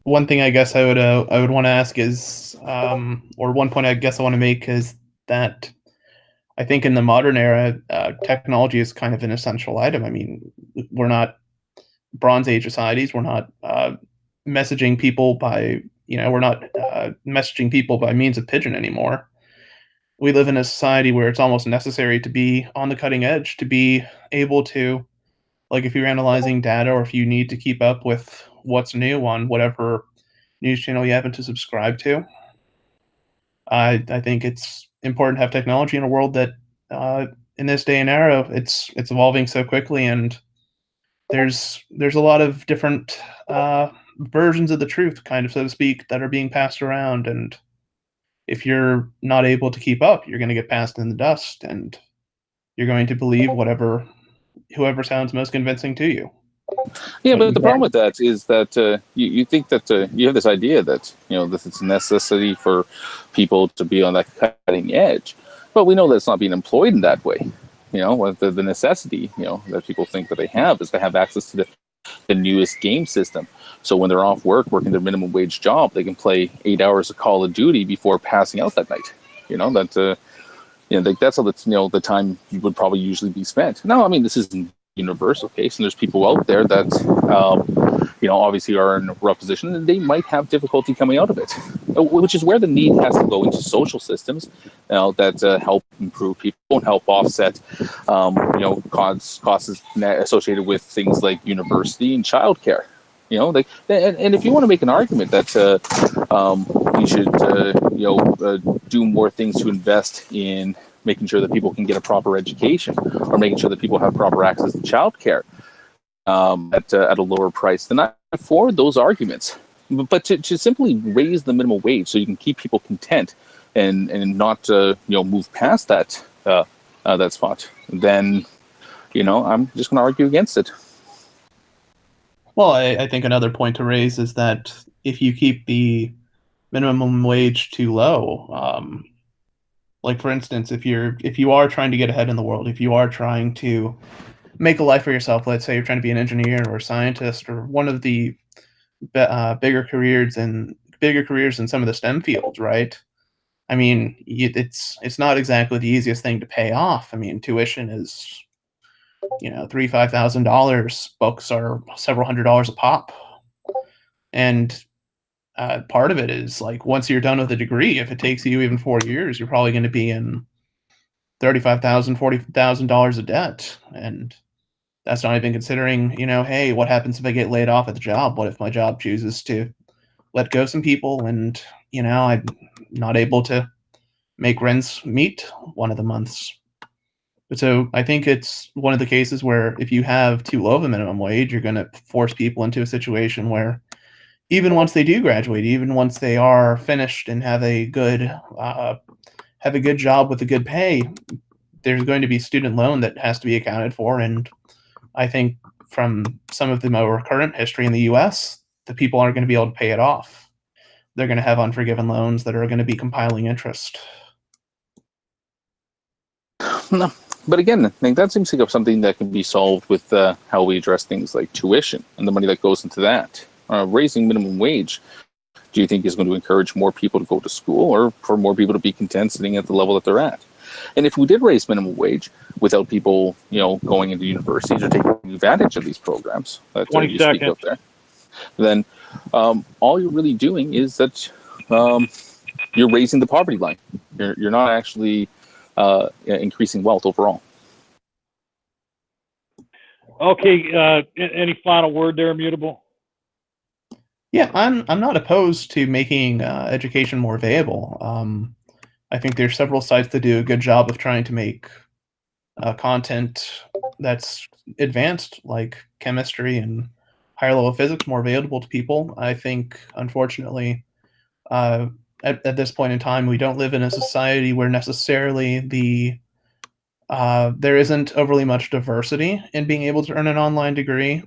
one thing I guess I would want to ask is, or one point I guess I want to make is that I think in the modern era, technology is kind of an essential item. I mean, we're not Bronze Age societies. We're not messaging people by messaging people by means of pigeon anymore. We live in a society where it's almost necessary to be on the cutting edge, to be able to, like, if you're analyzing data or if you need to keep up with what's new on whatever news channel you happen to subscribe to. I think it's important to have technology in a world that, in this day and era, it's evolving so quickly, and there's a lot of different versions of the truth, kind of, so to speak, that are being passed around, and if you're not able to keep up, you're going to get passed in the dust, and you're going to believe whoever sounds most convincing to you. Yeah, but the problem with that is that you think that you have this idea that that it's a necessity for people to be on that cutting edge, but we know that it's not being employed in that way. The necessity that people think that they have is to have access to the newest game system. So when they're off work working their minimum wage job, they can play 8 hours of Call of Duty before passing out that night. That's how the time would probably usually be spent. Now, I mean, this isn't universal case, and there's people out there that obviously are in a rough position, and they might have difficulty coming out of it, which is where the need has to go into social systems that help improve people and help offset costs associated with things like university and childcare. And if you want to make an argument that we should do more things to invest in making sure that people can get a proper education, or making sure that people have proper access to childcare at a lower price, then I'm for those arguments. But to simply raise the minimum wage so you can keep people content and not move past that spot, then I'm just going to argue against it. Well, I think another point to raise is that if you keep the minimum wage too low, like, for instance, if you are trying to get ahead in the world, if you are trying to make a life for yourself, let's say you're trying to be an engineer or a scientist or one of the bigger careers in some of the STEM fields, right? I mean, it's not exactly the easiest thing to pay off. I mean, tuition is $3,000-$5,000. Books are several $100s a pop, and part of it is, like, once you're done with a degree, if it takes you even 4 years, you're probably going to be in $35,000, $40,000 of debt, and that's not even considering, hey, what happens if I get laid off at the job? What if my job chooses to let go some people, and I'm not able to make rents meet one of the months? So I think it's one of the cases where if you have too low of a minimum wage, you're going to force people into a situation where, even once they do graduate, even once they are finished and have a good job with a good pay, there's going to be student loan that has to be accounted for. And I think from some of the more current history in the U.S., the people aren't going to be able to pay it off. They're going to have unforgiven loans that are going to be compiling interest. No, but again, I think that seems like something that can be solved with how we address things like tuition and the money that goes into that. Raising minimum wage, do you think is going to encourage more people to go to school, or for more people to be content sitting at the level that they're at? And if we did raise minimum wage without people, going into universities or taking advantage of these programs that 20 you speak seconds. out there, then all you're really doing is that you're raising the poverty line. You're not actually increasing wealth overall. Okay. Any final word there, Immutable? Yeah, I'm not opposed to making education more available. I think there's several sites that do a good job of trying to make content that's advanced, like chemistry and higher level physics, more available to people. I think, unfortunately, at this point in time, we don't live in a society where necessarily there isn't overly much diversity in being able to earn an online degree,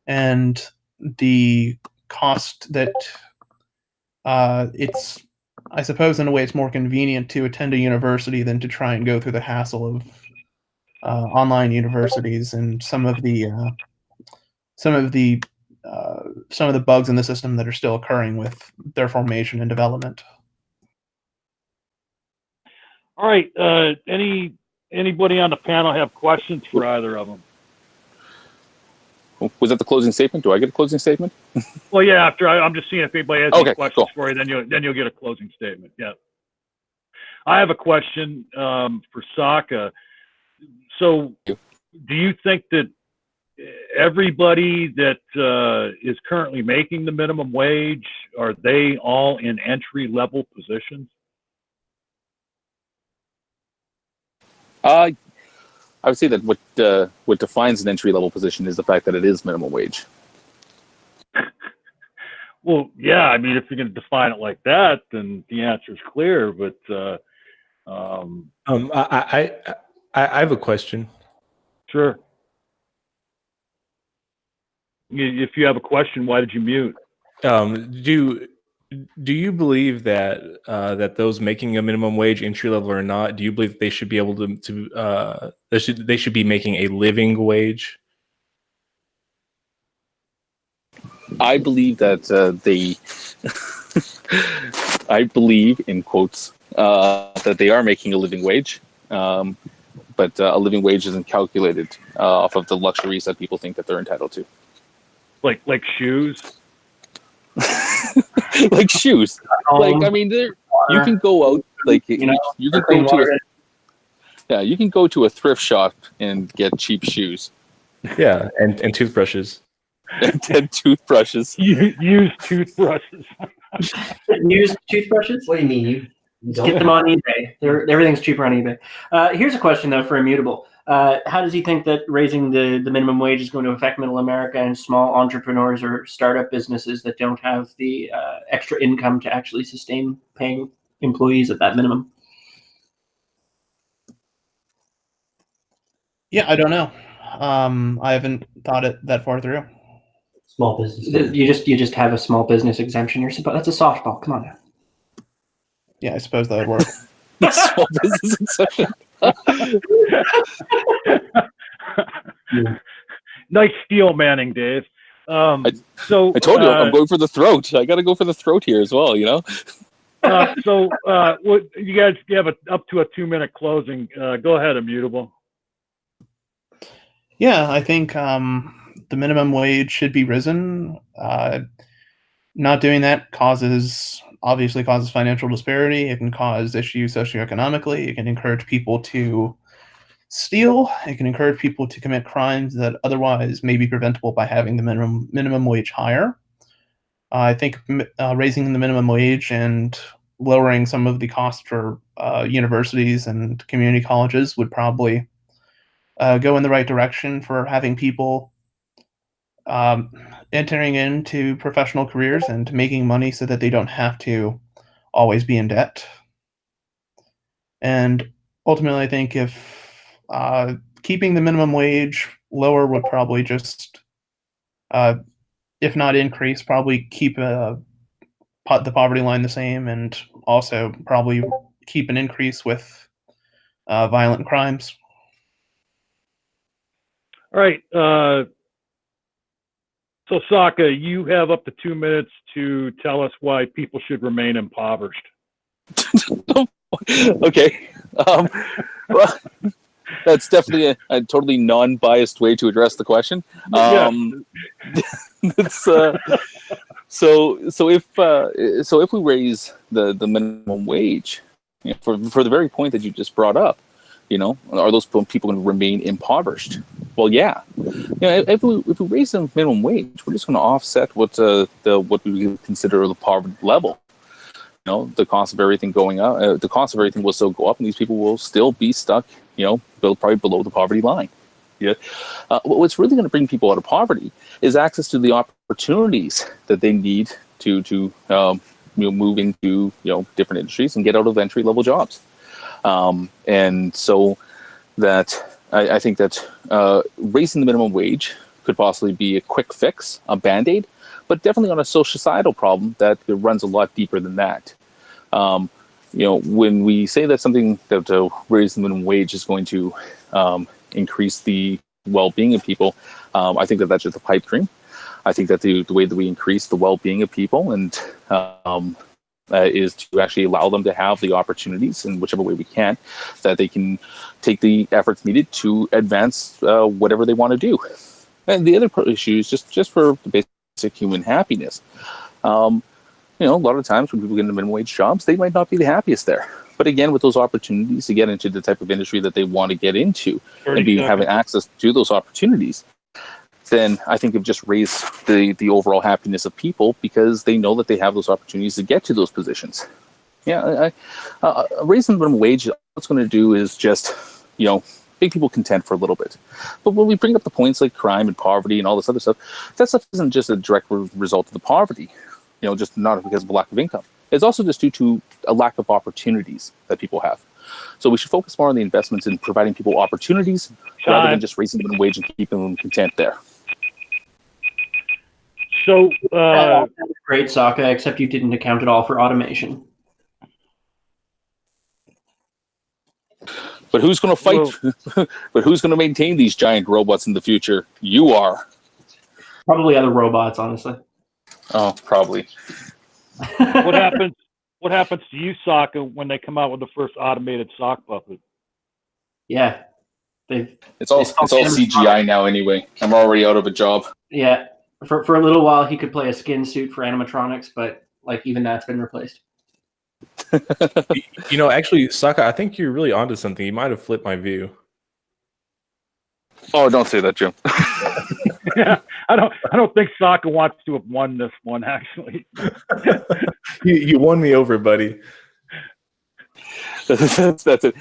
and the cost that it's, I suppose, in a way, it's more convenient to attend a university than to try and go through the hassle of online universities and some of the bugs in the system that are still occurring with their formation and development. All right. Anybody on the panel have questions for either of them? Was that the closing statement? Do I get a closing statement? Well, yeah. After I'm just seeing if anybody has any questions for you, then you'll get a closing statement. Yeah. I have a question for SOCKA. So, do you think that everybody that is currently making the minimum wage, are they all in entry-level positions? I would say that what defines an entry-level position is the fact that it is minimum wage. Well, yeah. I mean, if you're going to define it like that, then the answer is clear. But I have a question. Sure. If you have a question, why did you mute? Do you believe that that those making a minimum wage, entry level or not, do you believe that they should be able to they should be making a living wage? I believe that I believe, in quotes, that they are making a living wage, but a living wage isn't calculated off of the luxuries that people think that they're entitled to. Like shoes? Like shoes. Like, I mean, you can go out, like, you can go to you can go to a thrift shop and get cheap shoes. Yeah, and toothbrushes. and toothbrushes. Used toothbrushes. Used toothbrushes? What do you mean? You get them on eBay. Everything's cheaper on eBay. Here's a question, though, for Immutable. How does he think that raising the minimum wage is going to affect middle America and small entrepreneurs or startup businesses that don't have the extra income to actually sustain paying employees at that minimum? Yeah, I don't know. I haven't thought it that far through. Small business. You just have a small business exemption. That's a softball. Come on now. Yeah, I suppose that would work. Small business exception. Nice steel manning, Dave. I told you I'm going for the throat. I got to go for the throat here as well, what you guys have up to a 2-minute closing. Go ahead, Immutable. Yeah, I think the minimum wage should be risen. Not doing that obviously causes financial disparity. It can cause issues socioeconomically. It can encourage people to steal. It can encourage people to commit crimes that otherwise may be preventable by having the minimum wage higher. I think raising the minimum wage and lowering some of the costs for universities and community colleges would probably go in the right direction for having people entering into professional careers and making money so that they don't have to always be in debt. And ultimately, I think if keeping the minimum wage lower would probably just, if not increase, probably keep the poverty line the same, and also probably keep an increase with violent crimes. All right. So, SOCKA, you have up to 2 minutes to tell us why people should remain impoverished. Okay. Well, that's definitely a totally non-biased way to address the question. It's, so if we raise the minimum wage, for the very point that you just brought up, are those people going to remain impoverished? Well, yeah. If we raise the minimum wage, we're just going to offset what we would consider the poverty level. The cost of everything going up, the cost of everything will still go up, and these people will still be stuck, probably below the poverty line. Yeah. What's really going to bring people out of poverty is access to the opportunities that they need to move into different industries and get out of entry level jobs. And so that I think that raising the minimum wage could possibly be a quick fix, a band-aid, but definitely on a societal problem that runs a lot deeper than that. When we say that something that raise the minimum wage is going to increase the well-being of people, I think that that's just a pipe dream. I think that the way that we increase the well-being of people and is to actually allow them to have the opportunities in whichever way we can, that they can take the efforts needed to advance whatever they want to do. And the other issue is just for the basic human happiness. A lot of times when people get into minimum wage jobs, they might not be the happiest there. But again, with those opportunities to get into the type of industry that they want to get into and having access to those opportunities, then I think it just raised the overall happiness of people because they know that they have those opportunities to get to those positions. Yeah, raising the minimum wage, what's going to do is just, make people content for a little bit. But when we bring up the points like crime and poverty and all this other stuff, that stuff isn't just a direct result of the poverty, just not because of a lack of income. It's also just due to a lack of opportunities that people have. So we should focus more on the investments in providing people opportunities rather than just raising the minimum wage and keeping them content there. So, great, SOCKA, except you didn't account at all for automation. But who's going to fight? But who's going to maintain these giant robots in the future? You are. Probably other robots, honestly. Oh, probably. What happens to you, SOCKA, when they come out with the first automated sock puppet? Yeah, it's all CGI now anyway. I'm already out of a job. Yeah, for a little while he could play a skin suit for animatronics, but even that's been replaced. Actually, SOCKA, I think you're really onto something. You might have flipped my view. Oh, don't say that, Jim. Yeah, I don't think SOCKA wants to have won this one, actually. You won me over, buddy. That's it.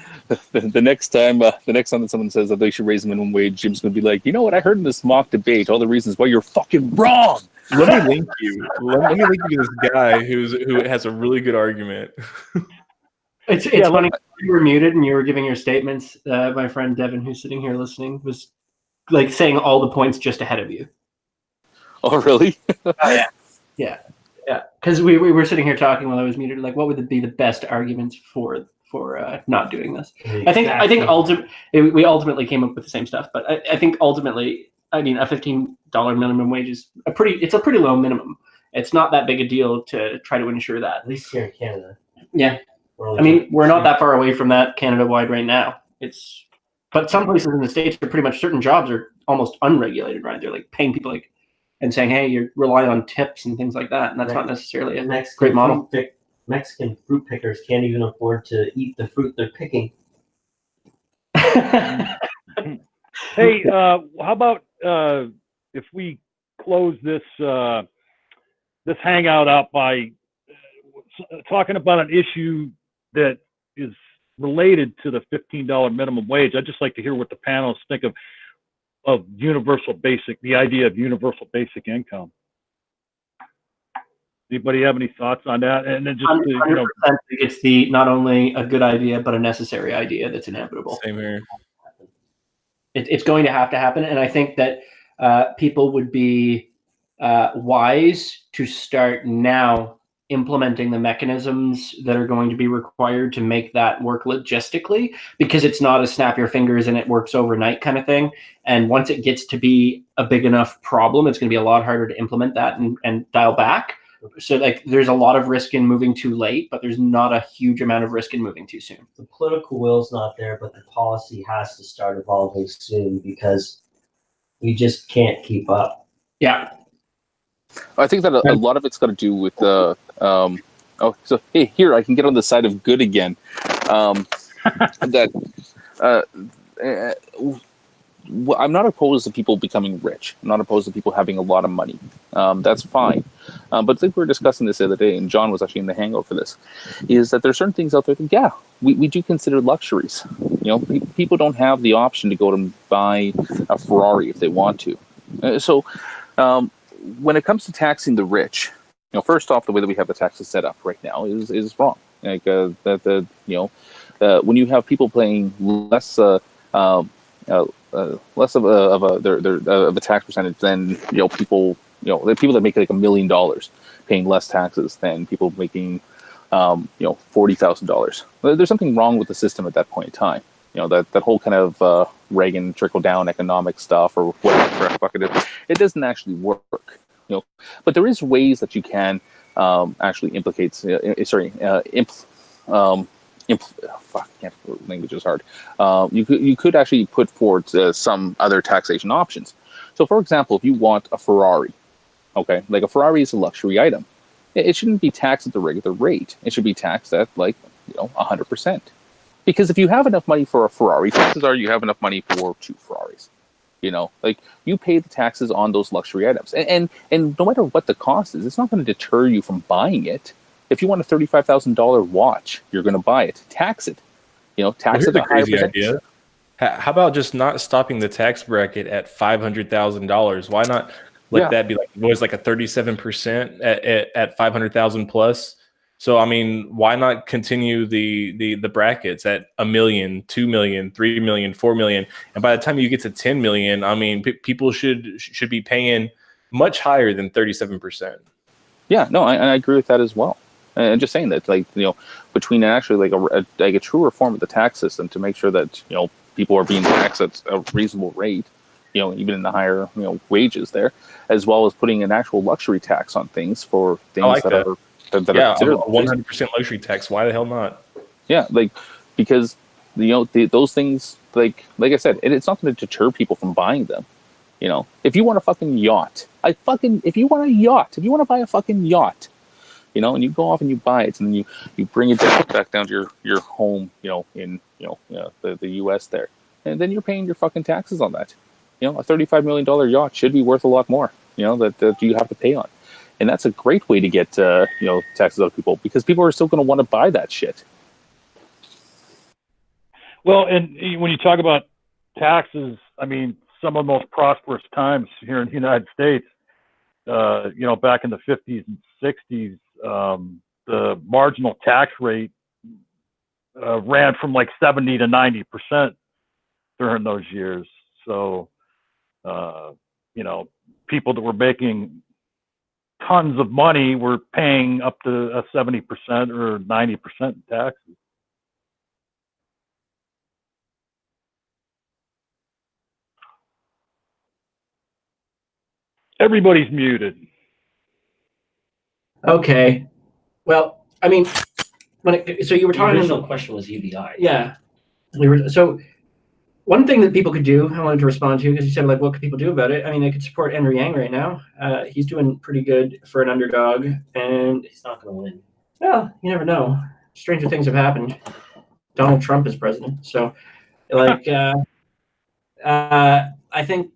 The next time that someone says that they should raise the minimum wage, Jim's going to be like, you know what? I heard in this mock debate all the reasons why you're fucking wrong. Let me link you. Let me link you to this guy who has a really good argument. It's funny. You were muted and you were giving your statements. My friend Devin, who's sitting here listening, was saying all the points just ahead of you. Oh, really? Yeah. Because we were sitting here talking while I was muted. What would be the best arguments for not doing this? Exactly. I think we ultimately came up with the same stuff, but I think ultimately, a $15 minimum wage is a pretty low minimum. It's not that big a deal to try to ensure that. At least here in Canada. Yeah. We're not that far away from that Canada-wide right now. But some places in the States are pretty much certain jobs are almost unregulated, right? They're paying people and saying, hey, you're relying on tips and things like that. And that's not necessarily a great model. Mexican fruit pickers can't even afford to eat the fruit they're picking. Hey, how about if we close this hangout out by talking about an issue that is related to the $15 minimum wage? I'd just like to hear what the panelists think of the idea of universal basic income. Anybody have any thoughts on that? And then just it's not only a good idea but a necessary idea that's inevitable. Same here. It's going to have to happen, and I think that people would be wise to start now implementing the mechanisms that are going to be required to make that work logistically, because it's not a snap your fingers and it works overnight kind of thing. And once it gets to be a big enough problem, it's going to be a lot harder to implement that and dial back. So like there's a lot of risk in moving too late, but there's not a huge amount of risk in moving too soon. The political will's not there, but the policy has to start evolving soon because we just can't keep up. Yeah. I think that a lot of it's got to do with the so hey, here I can get on the side of good again. I'm not opposed to people becoming rich. I'm not opposed to people having a lot of money. That's fine. But I think we were discussing this the other day, and John was actually in the hangout for this, is that there are certain things out there that, yeah, we do consider luxuries. You know, people don't have the option to go and buy a Ferrari if they want to. So when it comes to taxing the rich, you know, first off, the way that we have the taxes set up right now is wrong. Like when you have people paying less of a tax percentage than people the people that make like $1 million paying less taxes than people making $40,000. There's something wrong with the system at that point in time. You know, that whole kind of Reagan trickle down economic stuff or whatever the fuck it is, it doesn't actually work. You know, but there is ways that you can actually language is hard. You could actually put forward some other taxation options. So, for example, if you want a Ferrari, okay, like a Ferrari is a luxury item, it shouldn't be taxed at the regular rate. It should be taxed at 100%. Because if you have enough money for a Ferrari, chances are you have enough money for 2 Ferraris. You know, like you pay the taxes on those luxury items, and no matter what the cost is, it's not going to deter you from buying it. If you want a $35,000 watch, you're going to buy it. Tax it. You know, tax it at a higher percentage. How about just not stopping the tax bracket at $500,000? Why not let that be like a 37% at 500,000 plus? So I mean, why not continue the brackets at $1 million, $2 million, $3 million, $4 million, and by the time you get to 10 million, I mean, people should be paying much higher than 37%. Yeah, no, I agree with that as well. And just saying that, between actually a true reform of the tax system to make sure that people are being taxed at a reasonable rate, even in the higher wages there, as well as putting an actual luxury tax on things for things that are. Yeah, 100% luxury tax. Why the hell not? Yeah, because those things, like I said, it's not going to deter people from buying them. If you want a fucking yacht, if you want to buy a fucking yacht, and you go off and you buy it, and then you bring it back down to your home, in the U.S. there, and then you're paying your fucking taxes on that. A $35 million yacht should be worth a lot more. That you have to pay on. And that's a great way to get, taxes out of people, because people are still going to want to buy that shit. Well, and when you talk about taxes, I mean, some of the most prosperous times here in the United States, back in the 50s and 60s, the marginal tax rate ran from 70 to 90% during those years. So, people that were making tons of money were paying up to a 70% or 90% in taxes. Everybody's muted. Okay. Well, I mean, so you were talking. The original question was UBI. Yeah. So one thing that people could do, I wanted to respond to, because you said what could people do about it? I mean, they could support Andrew Yang right now. He's doing pretty good for an underdog, and he's not going to win. Well, you never know. Stranger things have happened. Donald Trump is president, so I think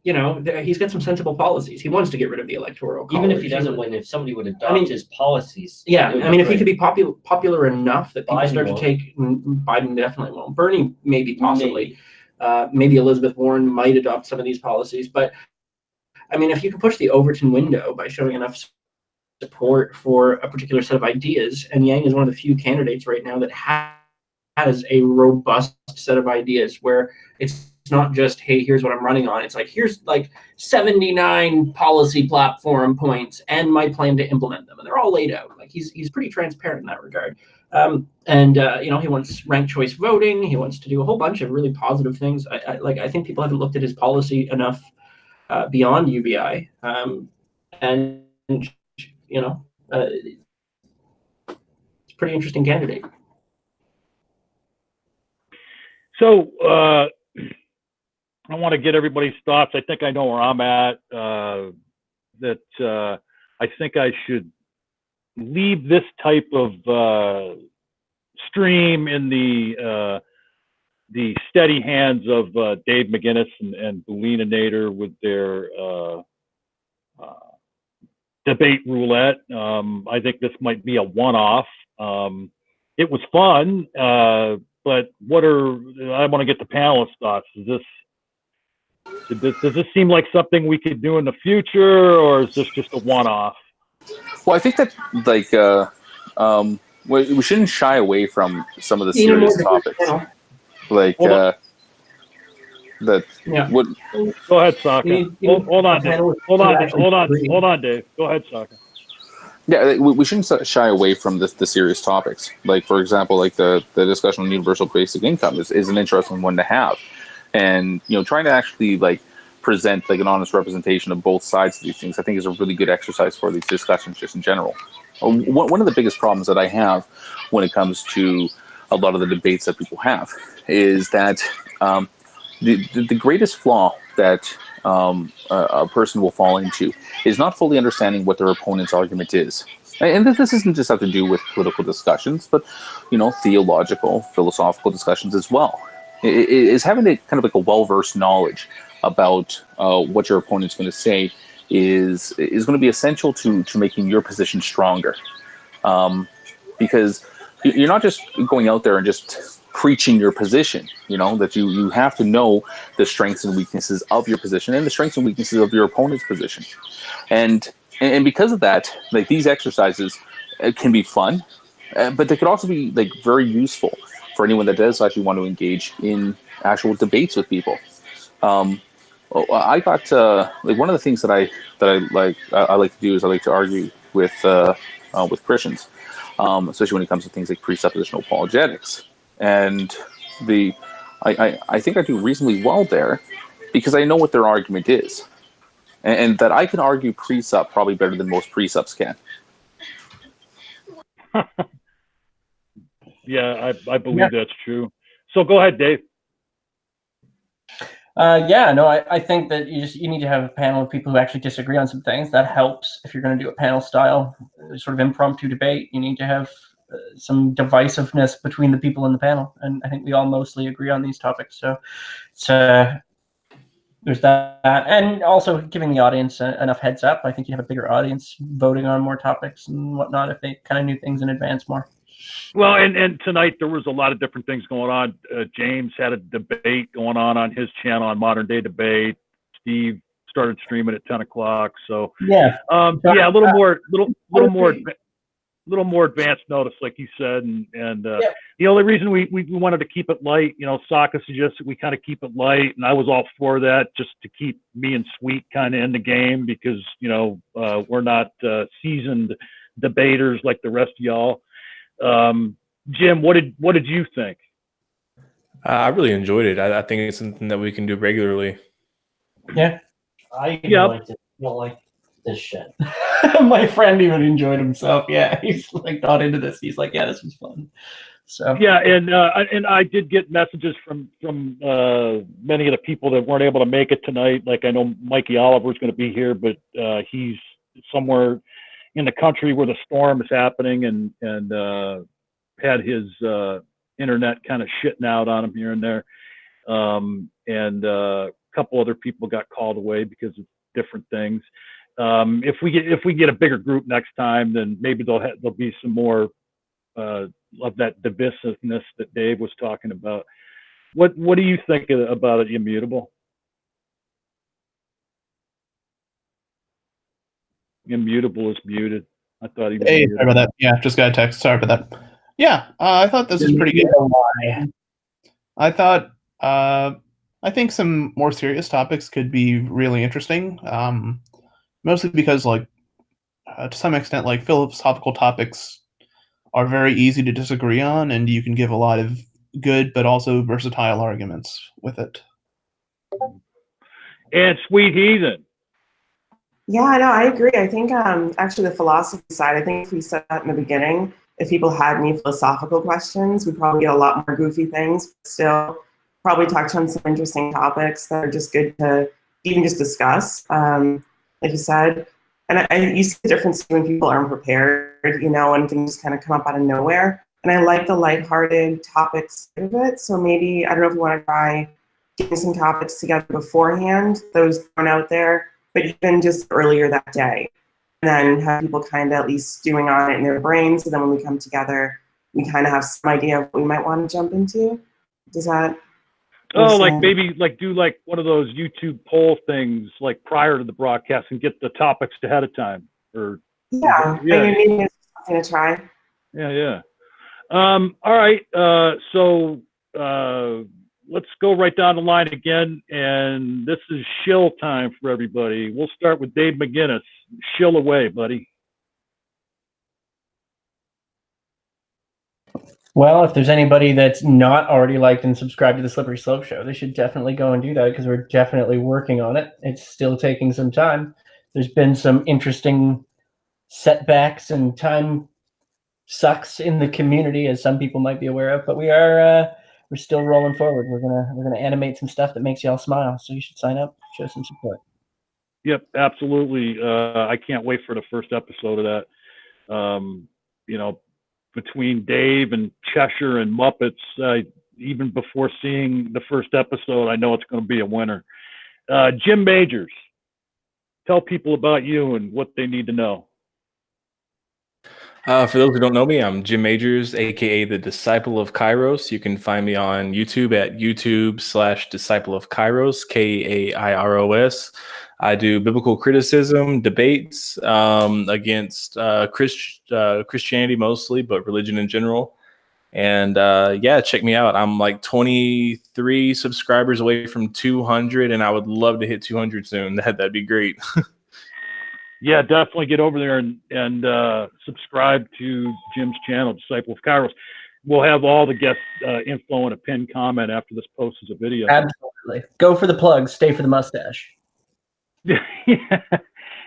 he's got some sensible policies. He wants to get rid of the electoral college. Even if he doesn't win, if somebody would adopt his policies. Yeah, I mean, if he could be popular enough that people start to take, Biden definitely won't. Bernie maybe, possibly. Maybe Elizabeth Warren might adopt some of these policies. But, I mean, if you can push the Overton window by showing enough support for a particular set of ideas, and Yang is one of the few candidates right now that has a robust set of ideas where it's not just, hey, here's what I'm running on. It's here's 79 policy platform points and my plan to implement them. And they're all laid out. He's pretty transparent in that regard. He wants ranked choice voting. He wants to do a whole bunch of really positive things. I think people haven't looked at his policy enough beyond UBI. And you know, it's a pretty interesting candidate. So I want to get everybody's thoughts. I think I know where I'm at. I think I should leave this type of stream in the steady hands of Dave Mcinnis and Bulina Nader with their debate roulette. I think this might be a one-off. It was fun, but I want to get the panelists' thoughts. Does this seem like something we could do in the future, or is this just a one-off? Well, I think that we shouldn't shy away from some of the serious topics. Like yeah. What? Go ahead, Sokka. Hold on, Dave. Hold on, Dave. Go ahead, Sokka. Yeah, we shouldn't shy away from the serious topics. Like, for example, like the discussion on universal basic income is an interesting one to have, and trying to actually like present like an honest representation of both sides of these things, I think is a really good exercise for these discussions just in general. One of the biggest problems that I have when it comes to a lot of the debates that people have is that the greatest flaw that a person will fall into is not fully understanding what their opponent's argument is. And this doesn't just have to do with political discussions, but theological, philosophical discussions as well. It is having a kind of like a well-versed knowledge about what your opponent's going to say is going to be essential to making your position stronger, because you're not just going out there and just preaching your position. That you have to know the strengths and weaknesses of your position and the strengths and weaknesses of your opponent's position, and because of that, like these exercises can be fun, but they could also be like very useful for anyone that does actually want to engage in actual debates with people. I got like one of the things that I like to do is I like to argue with Christians, especially when it comes to things like presuppositional apologetics, and I think I do reasonably well there because I know what their argument is, and that I can argue presup probably better than most presups can. Yeah, I believe that's true. So go ahead, Dave. I think that you need to have a panel of people who actually disagree on some things. That helps if you're going to do a panel style sort of impromptu debate. You need to have some divisiveness between the people in the panel, and I think we all mostly agree on these topics. So there's that, and also giving the audience enough heads up. I think you have a bigger audience voting on more topics and whatnot if they kind of knew things in advance more. Well, and tonight there was a lot of different things going on. James had a debate going on his channel on Modern Day Debate. Steve started streaming at 10 o'clock. So a little more advanced notice, like you said, and the only reason we wanted to keep it light, Sokka suggested we kind of keep it light, and I was all for that, just to keep me and Sweet kind of in the game because we're not seasoned debaters like the rest of y'all. Jim, what did you think? I really enjoyed it. I think it's something that we can do regularly. Yeah, I liked it. I don't like this shit. My friend even enjoyed himself. Yeah, he's like not into this. He's like, yeah, this was fun. So yeah, and I did get messages from many of the people that weren't able to make it tonight. Like I know Mikey Oliver's going to be here, but he's somewhere in the country where the storm is happening, and had his internet kind of shitting out on him here and there, and a couple other people got called away because of different things. If we get a bigger group next time, then maybe there'll be some more of that divisiveness that Dave was talking about. What do you think about it, Immutable? Immutable is muted. I thought he was muted. Sorry about that. Yeah, just got a text. Sorry about that. Yeah, I thought this was pretty good. I think some more serious topics could be really interesting. Mostly because, like, to some extent, like philosophical topics are very easy to disagree on, and you can give a lot of good but also versatile arguments with it. And Sweet Heathen. Yeah, no, I agree. I think actually the philosophy side, I think if we said that in the beginning, if people had any philosophical questions, we'd probably get a lot more goofy things, but still probably touch on some interesting topics that are just good to even just discuss, like you said. And you see the difference when people aren't prepared, you know, and things just kind of come up out of nowhere. And I like the lighthearted topics of it. So maybe, I don't know if you want to try getting some topics together beforehand, those thrown out there, but even just earlier that day. And then have people kind of at least stewing on it in their brains. So then when we come together, we kind of have some idea of what we might want to jump into. Does that? Oh, like maybe like do like one of those YouTube poll things like prior to the broadcast and get the topics ahead of time. Or yeah, maybe it's something to try. Yeah. All right. So let's go right down the line again. And this is shill time for everybody. We'll start with Dave Mcinnis. Shill away, buddy. Well, if there's anybody that's not already liked and subscribed to the Slippery Slope Show, they should definitely go and do that because we're definitely working on it. It's still taking some time. There's been some interesting setbacks and time sucks in the community, as some people might be aware of, but we're still rolling forward. We're gonna animate some stuff that makes y'all smile. So you should sign up, show some support. Yep, absolutely. I can't wait for the first episode of that. You know, between Dave and Cheshire and Muppets, even before seeing the first episode, I know it's going to be a winner. Jim Majors, tell people about you and what they need to know. For those who don't know me, I'm Jim Majors, aka the Disciple of Kairos. You can find me on YouTube at YouTube/Disciple of Kairos, Kairos. I do biblical criticism, debates against Christianity mostly, but religion in general. And yeah, check me out. I'm like 23 subscribers away from 200, and I would love to hit 200 soon. That'd be great. Yeah, definitely get over there and subscribe to Jim's channel, Disciple of Kairos. We'll have all the guest info in a pinned comment after this post is a video. Absolutely. Go for the plugs, stay for the mustache.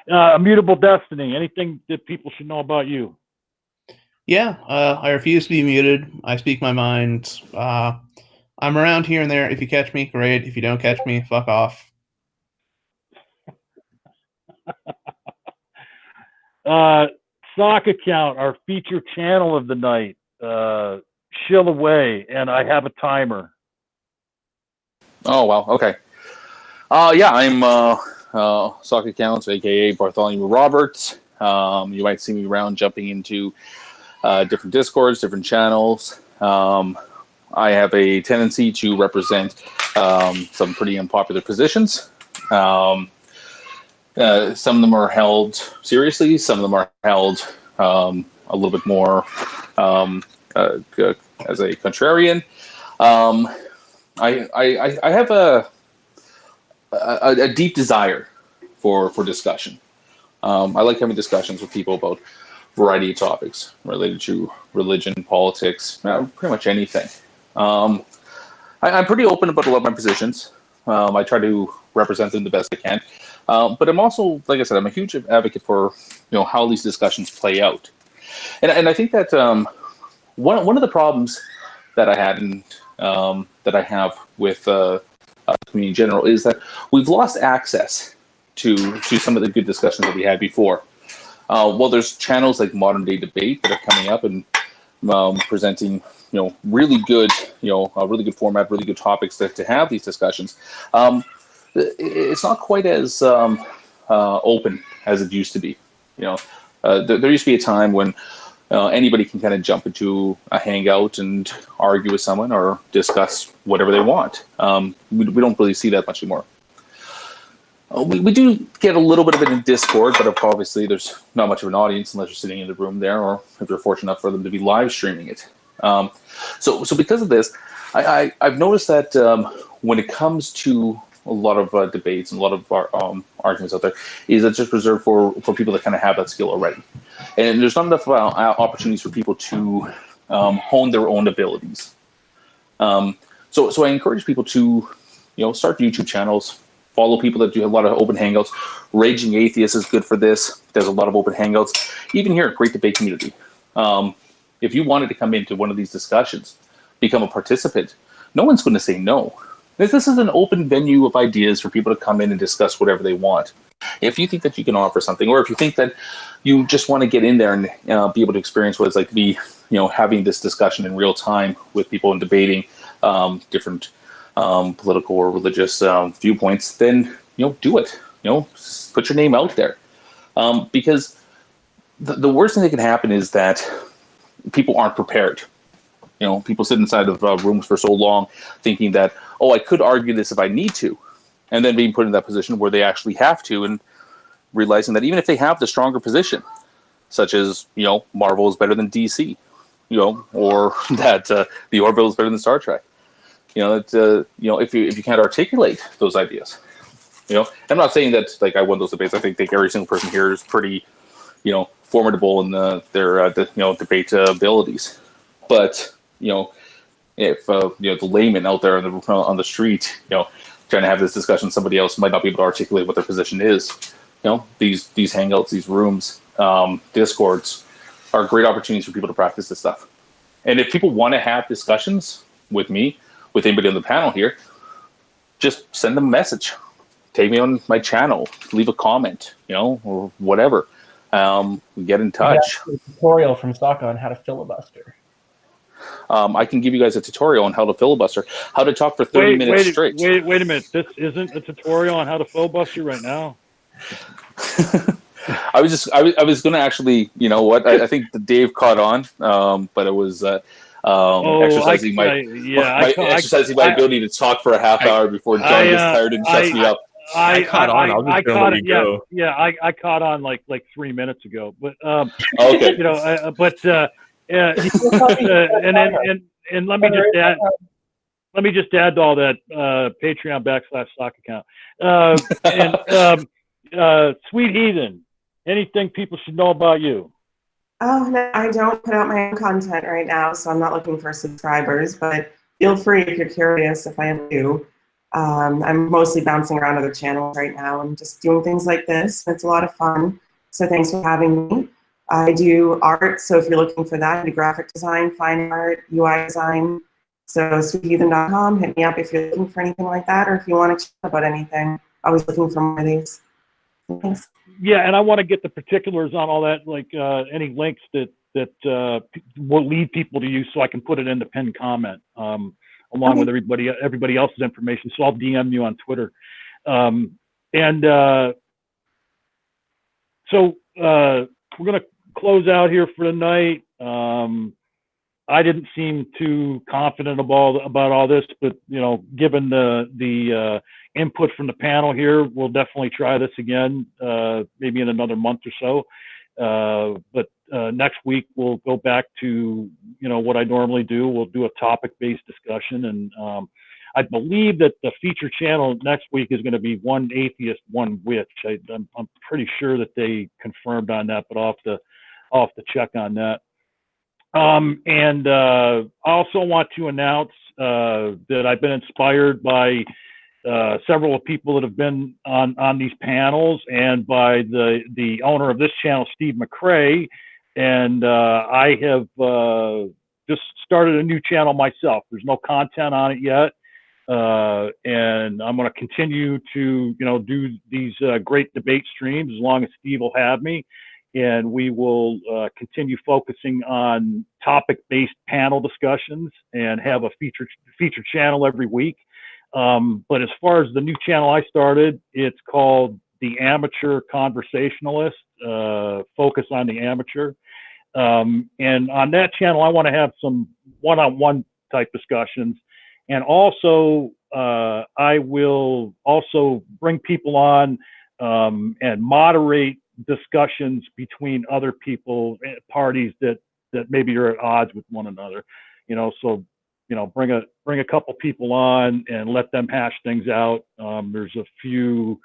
Immutable Destiny, anything that people should know about you? Yeah, I refuse to be muted. I speak my mind. I'm around here and there. If you catch me, great. If you don't catch me, fuck off. SOCKA COUNT, our feature channel of the night. Shill away, and I have a timer. Oh, wow. Okay. Yeah, I'm SOCKA COUNT, aka Bartholomew Roberts. You might see me around jumping into different Discords, different channels. I have a tendency to represent some pretty unpopular positions. Some of them are held seriously. Some of them are held a little bit more as a contrarian. I have a deep desire for discussion. I like having discussions with people about a variety of topics related to religion, politics, pretty much anything. I'm pretty open about a lot of my positions. I try to represent them the best I can. But I'm also, like I said, I'm a huge advocate for how these discussions play out. And I think that one of the problems that I had and that I have with the community in general is that we've lost access to some of the good discussions that we had before. Well, there's channels like Modern Day Debate that are coming up and presenting really good a really good format, really good topics to have these discussions. It's not quite as open as it used to be. There used to be a time when anybody can kind of jump into a hangout and argue with someone or discuss whatever they want. We don't really see that much anymore. We do get a little bit of it in Discord, but obviously there's not much of an audience unless you're sitting in the room there, or if you're fortunate enough for them to be live streaming it. So because of this, I've noticed that when it comes to a lot of debates and a lot of arguments out there, is it's just reserved for people that kind of have that skill already. And there's not enough opportunities for people to hone their own abilities. So I encourage people to start YouTube channels, Follow people that do a lot of open hangouts. Raging Atheist is good for this. There's a lot of open hangouts. Even here, great debate community. If you wanted to come into one of these discussions, become a participant, no one's going to say no. This is an open venue of ideas for people to come in and discuss whatever they want. If you think that you can offer something, or if you think that you just want to get in there and be able to experience what it's like to be, having this discussion in real time with people and debating different political or religious viewpoints, then do it. Put your name out there, because the worst thing that can happen is that people aren't prepared. People sit inside of rooms for so long thinking that, I could argue this if I need to, and then being put in that position where they actually have to, and realizing that even if they have the stronger position, such as, Marvel is better than DC, or that the Orville is better than Star Trek, if you can't articulate those ideas, I'm not saying that like I won those debates. I think every single person here is pretty, formidable in their debate abilities, but if the layman out there on the street, trying to have this discussion, somebody else might not be able to articulate what their position is. These hangouts, these rooms, discords are great opportunities for people to practice this stuff. And if people want to have discussions with me, with anybody on the panel here, just send them a message. Take me on my channel, leave a comment, or whatever. Get in touch. A tutorial from SOCKA on how to filibuster. I can give you guys a tutorial on how to filibuster, how to talk for 30 minutes straight. Wait a minute. This isn't a tutorial on how to filibuster right now. I was going to actually, I think Dave caught on, but it was exercising my ability to talk for a half hour before John gets tired and shuts me up. I caught on. I'll just let you go. I caught on like 3 minutes ago, but okay. And let me just add to all that Patreon /SOCKA COUNT. Sweet Heathen, anything people should know about you? Oh, no, I don't put out my own content right now, so I'm not looking for subscribers, but feel free if you're curious if I ever do. I'm mostly bouncing around other channels right now and just doing things like this. It's a lot of fun, so thanks for having me. I do art, so if you're looking for that, I do graphic design, fine art, UI design. So sweetheathen.com, hit me up if you're looking for anything like that, or if you want to chat about anything. Always looking for more of these. Thanks. Yeah, and I want to get the particulars on all that, like any links that will lead people to you, so I can put it in the pinned comment along with everybody else's information. So I'll DM you on Twitter. So we're going to close out here for the night. I didn't seem too confident about all this, but given the input from the panel here, we'll definitely try this again, maybe in another month or so. But next week we'll go back to what I normally do. We'll do a topic-based discussion, and I believe that the feature channel next week is going to be one atheist, one witch. I'm pretty sure that they confirmed on that, but I'll have to check on that. And I also want to announce that I've been inspired by several people that have been on these panels, and by the owner of this channel, Steve McCrae. And I have just started a new channel myself. There's no content on it yet. And I'm going to continue to, do these great debate streams as long as Steve will have me. And we will continue focusing on topic-based panel discussions and have a feature channel every week. But as far as the new channel I started, it's called The Amateur Conversationalist, focus on the amateur. And on that channel, I want to have some one-on-one type discussions. And also, I will also bring people on and moderate discussions between other people, parties that maybe are at odds with one another. So bring a couple people on and let them hash things out. There's a few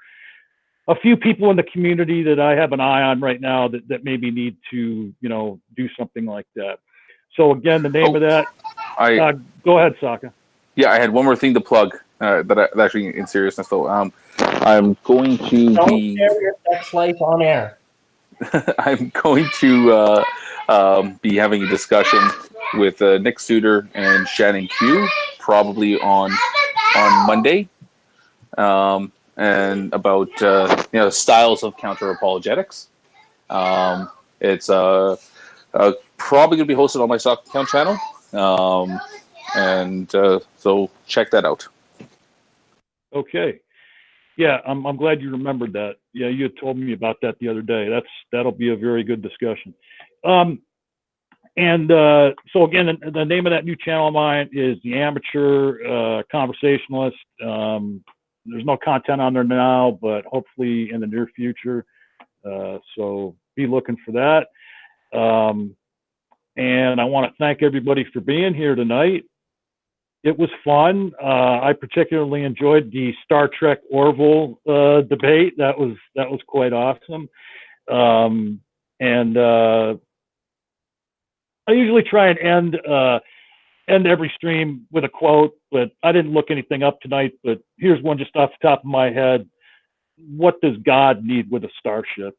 people in the community that I have an eye on right now that maybe need to do something like that. So again, the name of that. Go ahead, SOCKA. Yeah, I had one more thing to plug. that actually, in seriousness though, I'm going to Don't be. share your sex life on air. I'm going to be having a discussion with Nick Souter and Shannon Q probably on Monday, and about styles of counter apologetics. It's probably going to be hosted on my SOCKA COUNT channel, and so check that out. Okay. Yeah, I'm glad you remembered that. Yeah, you had told me about that the other day. That'll be a very good discussion. So again, the name of that new channel of mine is the Amateur Conversationalist. There's no content on there now, but hopefully in the near future. So be looking for that. And I want to thank everybody for being here tonight. It was fun. I particularly enjoyed the Star Trek Orville debate. That was quite awesome. I usually try and end every stream with a quote, but I didn't look anything up tonight. But here's one just off the top of my head. What does God need with a starship?